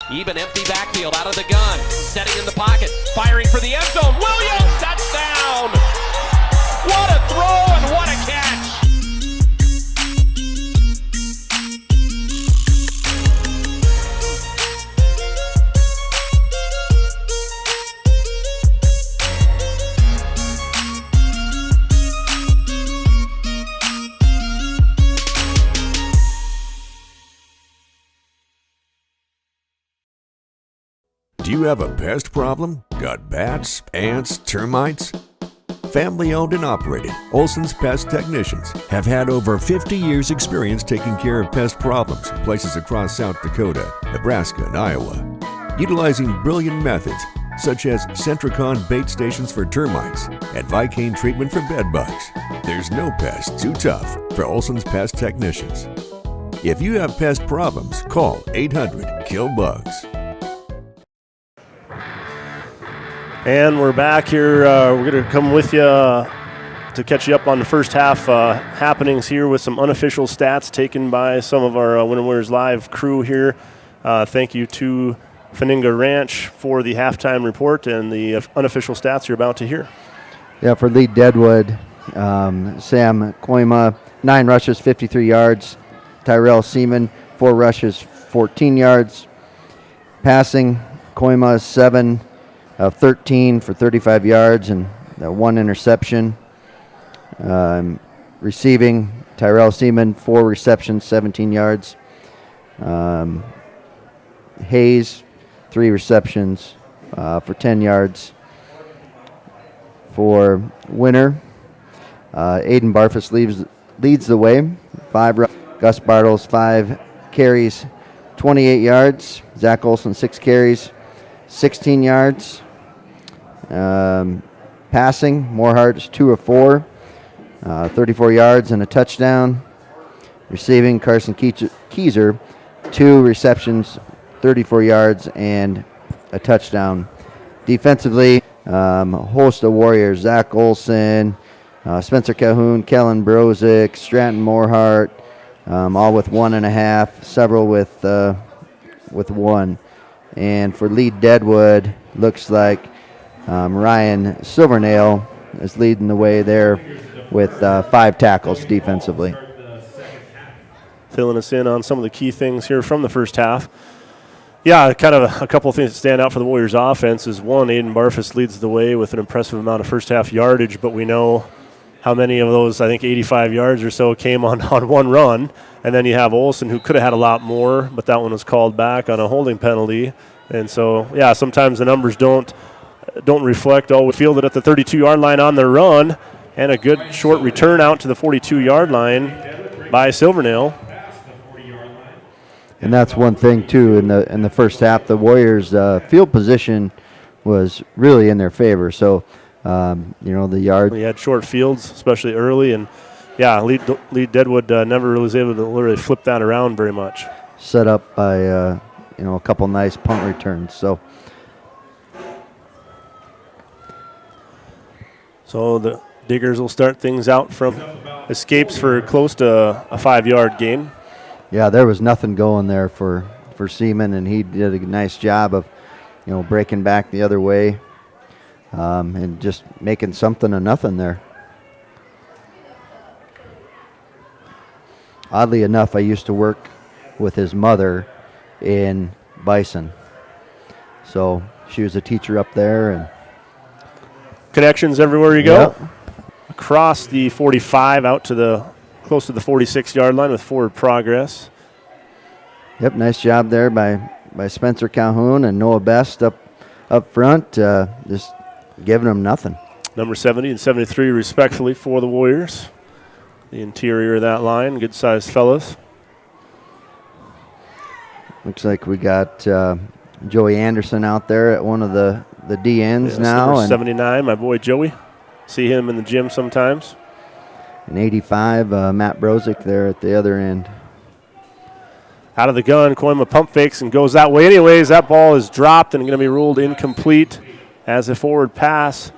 Even empty backfield out of the gun. Setting in the pocket. Firing for the end zone. Williams, touchdown! What a throw and what a catch! Do you have a pest problem? Got bats, ants, termites? Family owned and operated, Olson's Pest Technicians have had over 50 years experience taking care of pest problems in places across South Dakota, Nebraska, and Iowa. Utilizing brilliant methods, such as Centricon bait stations for termites and Vicane treatment for bed bugs. There's no pest too tough for Olson's Pest Technicians. If you have pest problems, call 800-KILL-BUGS. And we're back here. We're going to come with you to catch you up on the first half happenings here with some unofficial stats taken by some of our Winter Warriors Live crew here. Thank you to Faninga Ranch for the halftime report and the unofficial stats you're about to hear. Yeah, for Lead-Deadwood, Sam Koima, 9 rushes, 53 yards. Tyrell Seaman, 4 rushes, 14 yards. Passing, Koima, 7 of 13 for 35 yards and 1 interception. Receiving, Tyrell Seaman, 4 receptions, 17 yards. Hayes, 3 receptions for 10 yards. For Winter, Aiden Barfus leads the way, 5 rushes. Gus Bartles, 5 carries, 28 yards. Zach Olson, 6 carries, 16 yards. Passing, Moorhart is 2 of 4, 34 yards and a touchdown. Receiving, Carson Keyser, 2 receptions, 34 yards and a touchdown. Defensively, a host of Warriors, Zach Olson, Spencer Calhoun, Kellen Brozick, Stratton Moorhart, all with 1.5, several with 1. And for Lead-Deadwood, looks like Ryan Silvernail is leading the way there with 5 tackles defensively. Filling us in on some of the key things here from the first half. Yeah, kind of a couple of things that stand out for the Warriors offense is, one, Aiden Barfus leads the way with an impressive amount of first half yardage, but we know how many of those, I think 85 yards or so, came on one run. And then you have Olson, who could have had a lot more, but that one was called back on a holding penalty. And so, yeah, sometimes the numbers don't reflect. We fielded at the 32-yard line on their run, and a good short return out to the 42-yard line by Silvernail. And that's one thing, too, in the first half. The Warriors' field position was really in their favor. So, the yard. We had short fields, especially early, and yeah, Lead-Deadwood never really was able to literally flip that around very much. Set up by a couple nice punt returns. So the Diggers will start things out from escapes for close to a 5-yard gain. Yeah, there was nothing going there for Seaman, and he did a nice job of breaking back the other way. And just making something of nothing there. Oddly enough, I used to work with his mother in Bison. So she was a teacher up there. And connections everywhere you go. Yep. Across the 45 out to close to the 46-yard line with forward progress. Yep, nice job there by Spencer Calhoun and Noah Best up front. Just giving them nothing. Number 70 and 73 respectfully for the Warriors. The interior of that line, good-sized fellas. Looks like we got Joey Anderson out there at one of the DNs now. Number 79, my boy Joey. See him in the gym sometimes. And 85, Matt Brozick there at the other end. Out of the gun, Koima pump fakes and goes that way anyways. That ball is dropped and going to be ruled incomplete as a forward pass.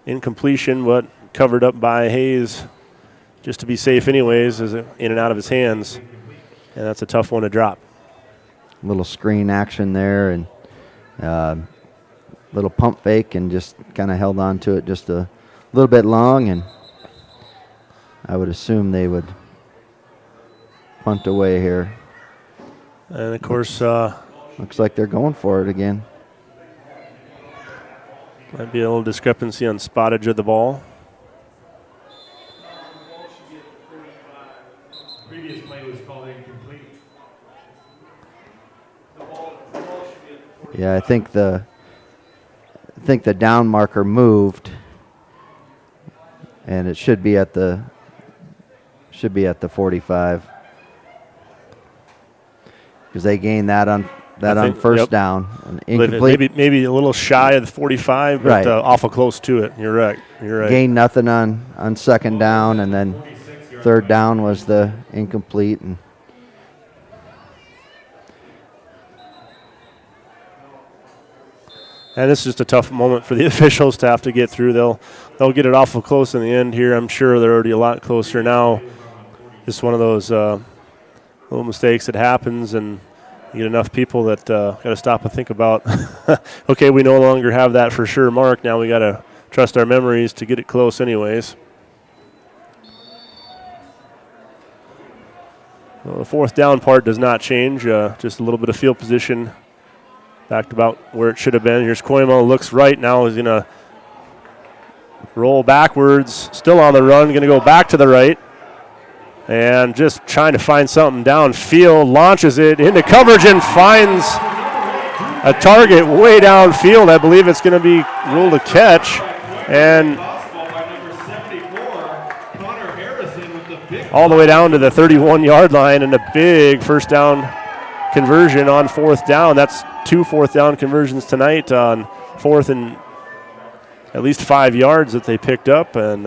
Incompletion, but covered up by Hayes just to be safe anyways, as in and out of his hands. And that's a tough one to drop. Little screen action there and little pump fake, and just kind of held on to it just a little bit long, and I would assume they would punt away here. And, of course, looks like they're going for it again. Might be a little discrepancy on spottage of the ball. Previous play was called incomplete. Yeah, I think the down marker moved, and it should be at the 45, because they gained that on that on first down. An incomplete. Maybe a little shy of the 45, but right. Awful close to it. You're right. Gained nothing on second down, and then third down was the incomplete. And this is just a tough moment for the officials to have to get through. They'll get it awful close in the end here. I'm sure they're already a lot closer now. Just one of those little mistakes that happens, and you get enough people that got to stop and think about, okay, we no longer have that for sure mark. Now we got to trust our memories to get it close anyways. Well, the fourth down part does not change, just a little bit of field position back to about where it should have been. Here's Koima, looks right now. He's going to roll backwards, still on the run, going to go back to the right. And just trying to find something downfield, launches it into coverage and finds a target way downfield. I believe it's going to be ruled a catch. And all the way down to the 31-yard line, and a big first down conversion on fourth down. That's 2 fourth down conversions tonight on fourth and at least 5 yards that they picked up. And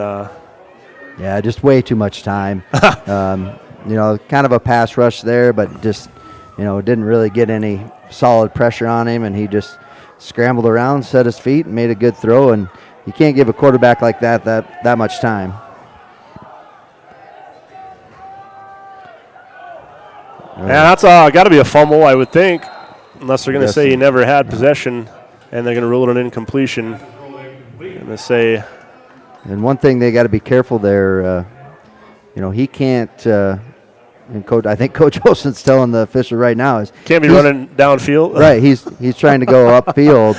yeah, just way too much time. Kind of a pass rush there, but just, didn't really get any solid pressure on him, and he just scrambled around, set his feet, and made a good throw. And you can't give a quarterback like that much time. Yeah, that's got to be a fumble, I would think, unless they're going to say he never had possession, and they're going to rule it an incompletion. And they say. And one thing they got to be careful there, he can't. And I think Coach Olson's telling the official right now is can't be running downfield. Right, he's trying to go upfield,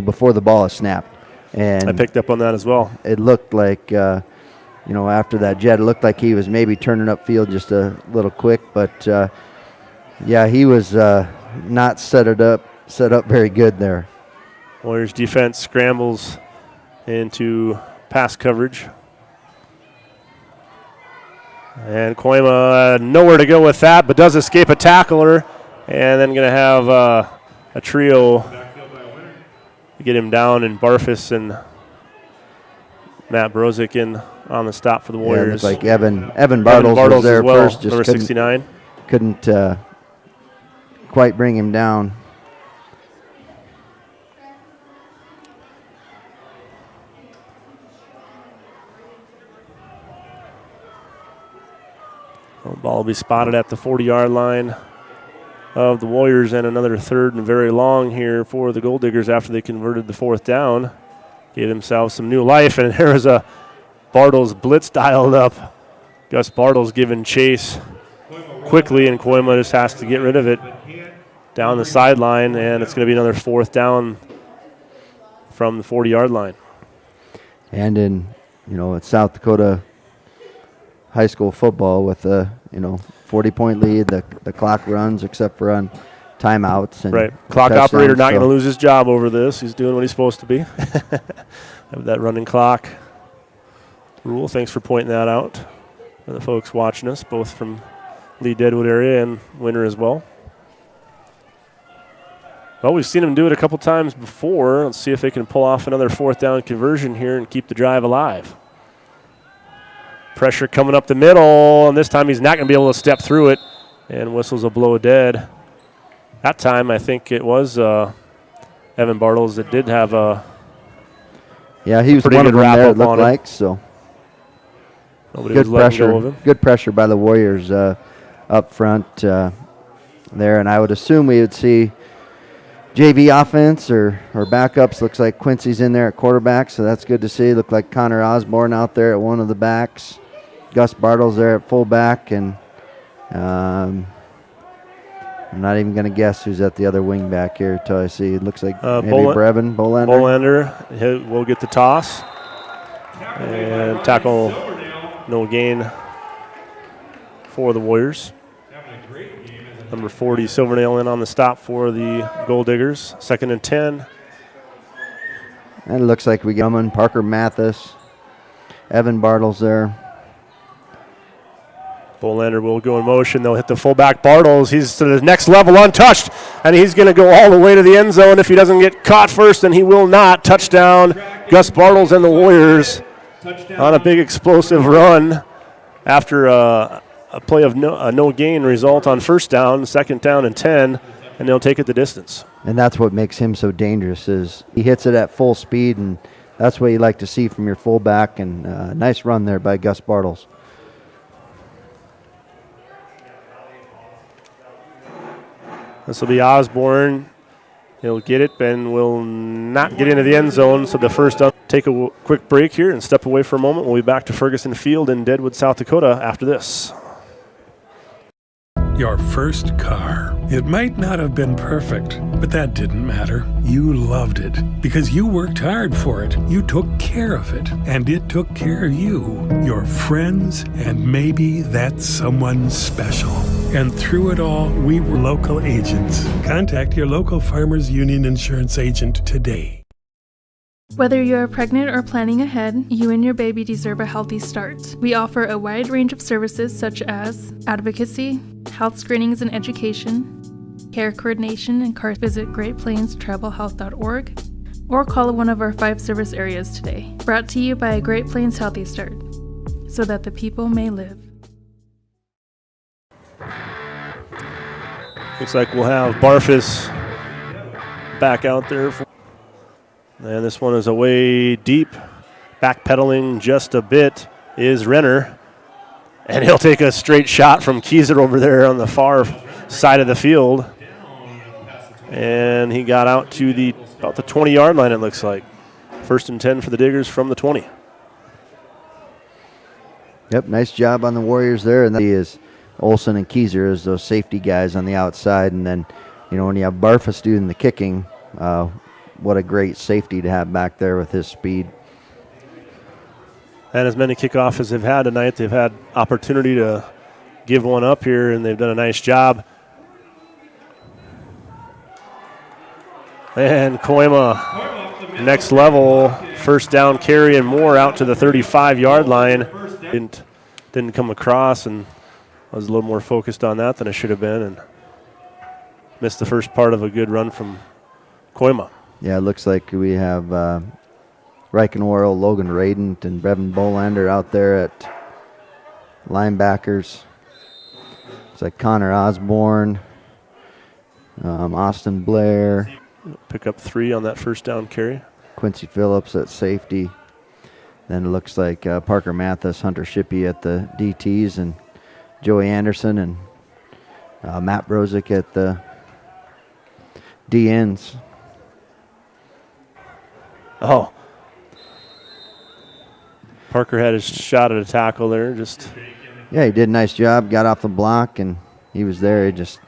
before the ball is snapped. And I picked up on that as well. It looked like, after that jet, it looked like he was maybe turning upfield just a little quick, but he was not set up very good there. Warriors defense scrambles into pass coverage. And Koima nowhere to go with that, but does escape a tackler, and then going to have a trio to get him down, and Barfus and Matt Brozick in on the stop for the Warriors. Yeah, it looked like Evan Bartles was there first. Just number 69. Couldn't quite bring him down. Ball will be spotted at the 40-yard line of the Warriors, and another third and very long here for the Gold Diggers after they converted the fourth down. Gave themselves some new life, and there is a Bartles blitz dialed up. Gus Bartles giving chase quickly, and Koima just has to get rid of it down the sideline, and it's going to be another fourth down from the 40-yard line. And in, it's South Dakota high school football with a 40-point lead. The clock runs except for on timeouts. And right. Clock operator not going to lose his job over this. He's doing what he's supposed to be. Have that running clock rule. Thanks for pointing that out for the folks watching us, both from Lead-Deadwood area and Winter as well. Well, we've seen him do it a couple times before. Let's see if they can pull off another fourth down conversion here and keep the drive alive. Pressure coming up the middle, and this time he's not going to be able to step through it, and whistles a blow dead. That time I think it was Evan Bartles that did have a he was one of them there, it looked like. So nobody good was letting go of him. Good pressure by the Warriors up front there, and I would assume we would see JV offense or backups. Looks like Quincy's in there at quarterback, so that's good to see. Looked like Connor Osborne out there at one of the backs. Gus Bartles there at fullback, and I'm not even going to guess who's at the other wing back here until I see. It looks like maybe Brevin Bolander. Will get the toss. And tackle, no gain for the Warriors. Number 40, Silverdale in on the stop for the Gold Diggers. 2nd and 10. And it looks like we get Parker Mathis, Evan Bartles there. Bolander will go in motion. They'll hit the fullback Bartles. He's to the next level untouched, and he's going to go all the way to the end zone. If he doesn't get caught first, and he will not. Touchdown, Gus Bartles and the Warriors on a big explosive run after a play of no gain result on first down, second down and 10, and they'll take it the distance. And that's what makes him so dangerous is he hits it at full speed, and that's what you like to see from your fullback. And nice run there by Gus Bartles. This will be Osborne. He'll get it and will not get into the end zone. So the first down. Take a quick break here and step away for a moment. We'll be back to Ferguson Field in Deadwood, South Dakota after this. Your first car. It might not have been perfect, but that didn't matter. You loved it because you worked hard for it. You took care of it, and it took care of you, your friends, and maybe that someone special. And through it all, we were local agents. Contact your local Farmers Union insurance agent today. Whether you're pregnant or planning ahead, you and your baby deserve a healthy start. We offer a wide range of services such as advocacy, health screenings and education, care coordination and car. Visit GreatPlainsTribalHealth.org or call one of our 5 service areas today. Brought to you by Great Plains Healthy Start, so that the people may live. Looks like we'll have Barfus back out there. And this one is away deep. Backpedaling just a bit is Renner. And he'll take a straight shot from Keyser over there on the far side of the field. And he got out to about the 20-yard line, it looks like. 1st and 10 for the Diggers from the 20. Yep, nice job on the Warriors there. And that is Olsen and Keyser as those safety guys on the outside. And then, when you have Barfus doing the kicking, what a great safety to have back there with his speed. And as many kickoffs as they've had tonight, they've had opportunity to give one up here, and they've done a nice job. And Koima, next level, first down carry and more out to the 35-yard line. Didn't come across, and I was a little more focused on that than I should have been, and missed the first part of a good run from Koima. Yeah, it looks like we have Reichenworl, Logan Radent, and Brevin Bolander out there at linebackers. It's like Connor Osborne, Austin Blair. Pick up 3 on that first down carry. Quincy Phillips at safety. Then it looks like Parker Mathis, Hunter Shippey at the DTs, and Joey Anderson and Matt Brozick at the DNs. Oh. Parker had his shot at a tackle there. Yeah, he did a nice job. Got off the block, and he was there. He just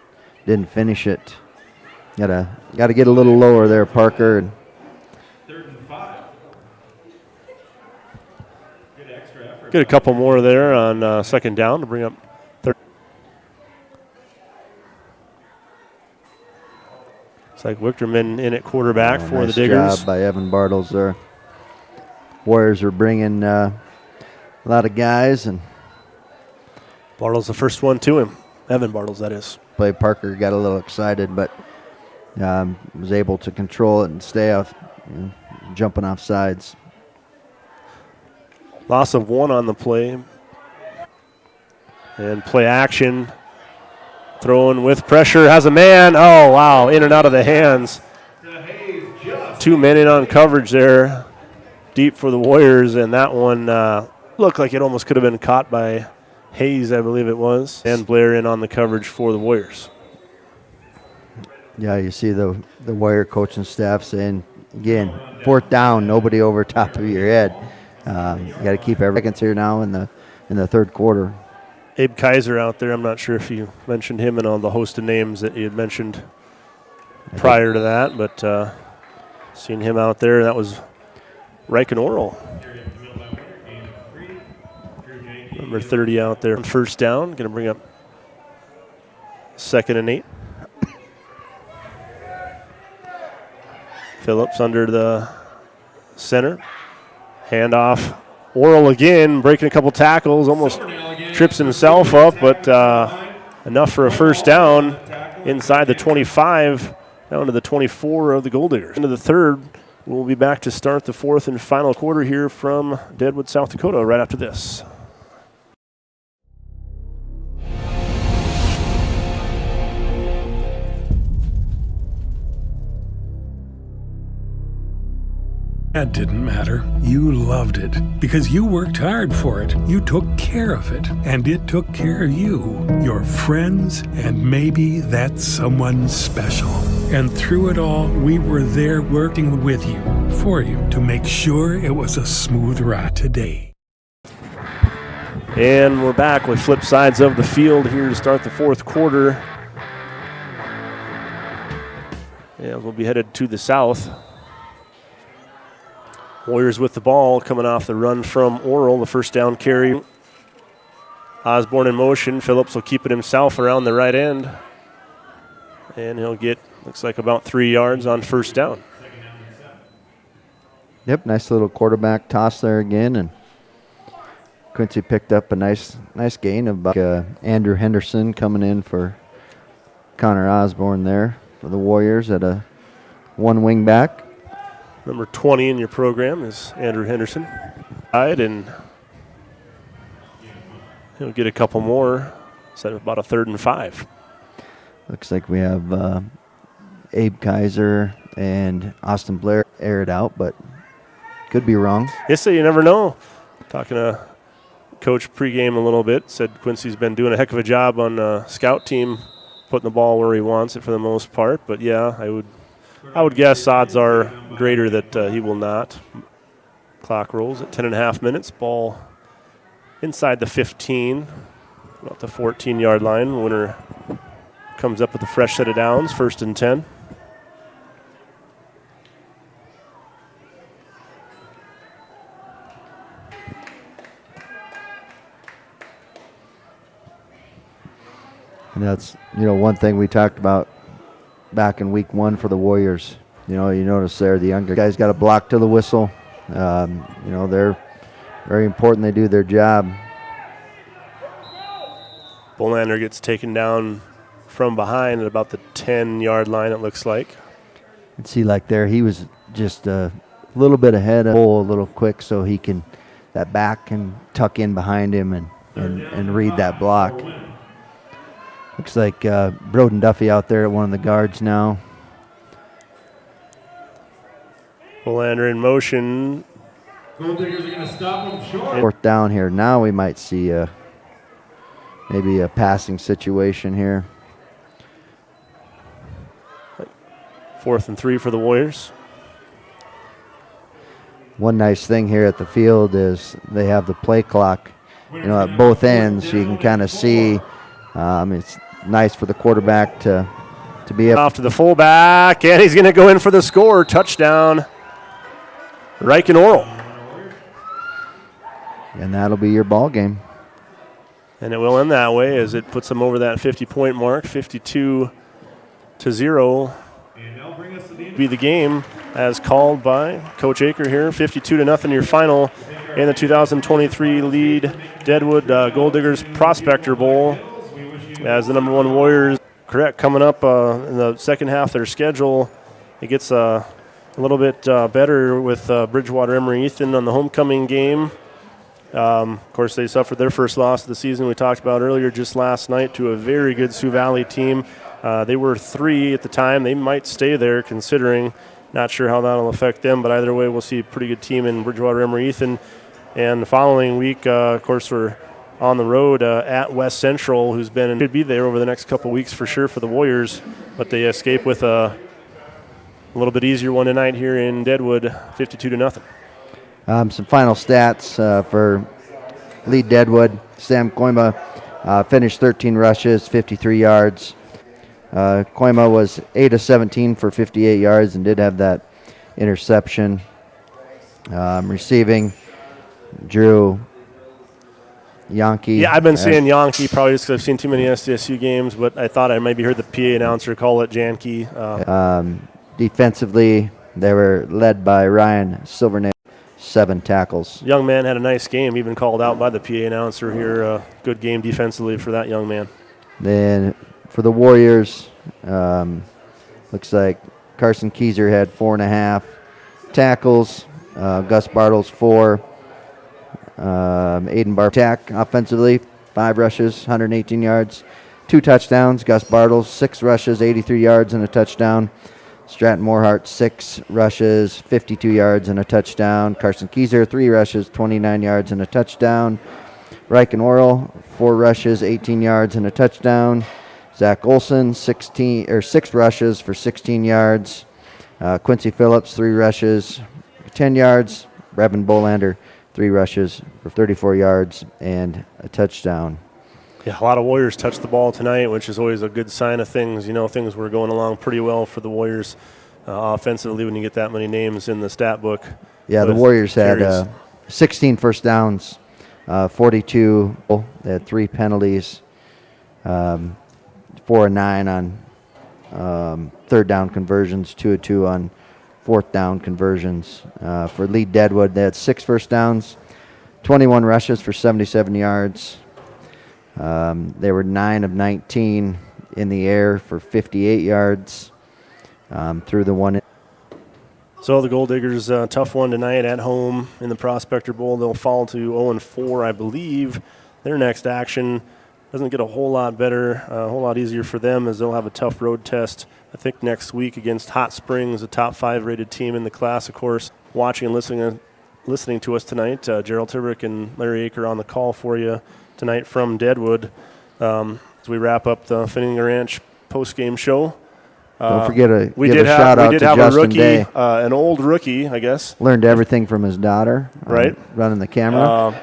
didn't finish it. Got to get a little lower there, Parker. Get a couple more there on second down to bring up third. It's like Wichterman in at quarterback for the Diggers. Nice job by Evan Bartles there. Warriors are bringing a lot of guys, and Bartles the first one to him. Evan Bartles, that is. Play Parker got a little excited, but was able to control it and stay off, jumping off sides. Loss of 1 on the play. And play action. Throwing with pressure, has a man. Oh, wow, in and out of the hands. 2 men in on coverage there. Deep for the Warriors, and that one looked like it almost could have been caught by Hayes, I believe it was. And Blair in on the coverage for the Warriors. Yeah, you see the Warrior coaching staff saying, again, 4th down, nobody over top of your head. You got to keep every seconds here now in the third quarter. Abe Kaiser out there. I'm not sure if you mentioned him in all the host of names that you had mentioned prior to that, but seeing him out there, that was Reichenworl. Number 30 out there. First down, going to bring up 2nd and 8. Phillips under the center. Handoff Oral again, breaking a couple tackles, almost trips himself up, but enough for a first down inside the 25, down to the 24 of the Gold Diggers. Into the third, we'll be back to start the fourth and final quarter here from Deadwood, South Dakota, right after this. That didn't matter. You loved it because you worked hard for it. You took care of it, and it took care of you, your friends, and maybe that someone special. And through it all, we were there working with you, for you, to make sure it was a smooth ride today. And we're back with flip sides of the field here to start the fourth quarter. And we'll be headed to the south. Warriors with the ball coming off the run from Oral, the first down carry. Osborne in motion. Phillips will keep it himself around the right end. And he'll get, looks like about 3 yards on first down. Yep, nice little quarterback toss there again, and Quincy picked up a nice gain of Andrew Henderson coming in for Connor Osborne there for the Warriors at a one wing back. Number 20 in your program is Andrew Henderson. And he'll get a couple more, set about a 3rd and 5. Looks like we have Abe Kaiser and Austin Blair aired out, but could be wrong. Yes, so you never know. Talking to Coach pregame a little bit, said Quincy's been doing a heck of a job on the scout team, putting the ball where he wants it for the most part. But yeah, I would guess odds are greater that he will not. Clock rolls at 10.5 minutes. Ball inside the 15, about the 14-yard line. Winner comes up with a fresh set of downs, 1st and 10. And that's, one thing we talked about back in week 1 for the Warriors. You notice there the younger guys got a block to the whistle. They're very important. They do their job. Bolander gets taken down from behind at about the 10-yard line, it looks like. And see, like there, he was just a little bit ahead of Bull, a little quick, so that back can tuck in behind him and read that block. Looks like Broden Duffy out there at one of the guards now. Bolander in motion. Gold Diggers are going to stop him short. 4th down here. Now we might see maybe a passing situation here. 4th and 3 for the Warriors. One nice thing here at the field is they have the play clock, at both ends. You can kind of see. It's nice for the quarterback to be off to the fullback, and he's going to go in for the score. Touchdown, Reich and Oral. And that'll be your ball game. And it will end that way as it puts them over that 50-point mark, 52-0. Be the game as called by Coach Aker here. 52-0 your final in the 2023 Lead-Deadwood Gold Diggers Prospector Bowl. As the number 1 Warriors, coming up in the second half of their schedule. It gets a little bit better with Bridgewater Emory Ethan on the homecoming game. Of course, they suffered their first loss of the season we talked about earlier just last night to a very good Sioux Valley team. They were 3 at the time. They might stay there considering. Not sure how that will affect them, but either way, we'll see a pretty good team in Bridgewater Emory Ethan. And the following week, of course, we're on the road at West Central, who's could be there over the next couple weeks for sure for the Warriors, but they escape with a little bit easier one tonight here in Deadwood, 52-0. Some final stats for Lead-Deadwood. Sam Koima finished 13 rushes, 53 yards. Koima was 8 of 17 for 58 yards and did have that interception. Receiving, Drew Yankee. Yeah, I've been saying Yankee probably just because I've seen too many SDSU games, but I thought I maybe heard the PA announcer call it Janke. Defensively, they were led by Ryan 7 tackles. Young man had a nice game, even called out by the PA announcer here. Good game defensively for that young man. Then for the Warriors, looks like Carson Keyser had 4.5 tackles. Gus Bartles 4. Aiden Bartak offensively, 5 rushes, 118 yards, 2 touchdowns. Gus Bartles 6 rushes, 83 yards and a touchdown. Stratton Morehart 6 rushes, 52 yards and a touchdown. Carson Keyser 3 rushes, 29 yards and a touchdown. Riken Orrell 4 rushes, 18 yards and a touchdown. Zach Olson 6 rushes for 16 yards. Quincy Phillips 3 rushes, 10 yards. Brevin Bolander 3 rushes for 34 yards and a touchdown. Yeah, a lot of Warriors touched the ball tonight, which is always a good sign of things. You know, things were going along pretty well for the Warriors offensively when you get that many names in the stat book. Yeah, the Warriors had 16 first downs, 42. They had 3 penalties, 4 of 9 on third down conversions, 2 of 2 on fourth down conversions. For Lead-Deadwood, they had 6 first downs, 21 rushes for 77 yards. They were 9 of 19 in the air for 58 yards through the one. So the Gold Diggers, tough one tonight at home in the Prospector Bowl. They'll fall to 0-4, I believe. Their next action doesn't get a whole lot better, a whole lot easier for them, as they'll have a tough road test, I think, next week against Hot Springs, a top 5 rated team in the class, of course. Watching and listening to us tonight, Gerald Turbick and Larry Aker on the call for you tonight from Deadwood as we wrap up the Finninger Ranch post-game show. Don't forget to we give did a have, shout we out did to have Justin a rookie, Day. An old rookie, I guess. Learned everything from his daughter. Right. Running the camera.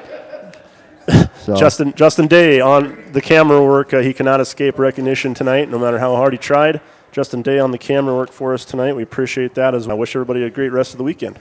So Justin Day on the camera work. He cannot escape recognition tonight, no matter how hard he tried. Justin Day on the camera work for us tonight. We appreciate that. As I wish everybody a great rest of the weekend.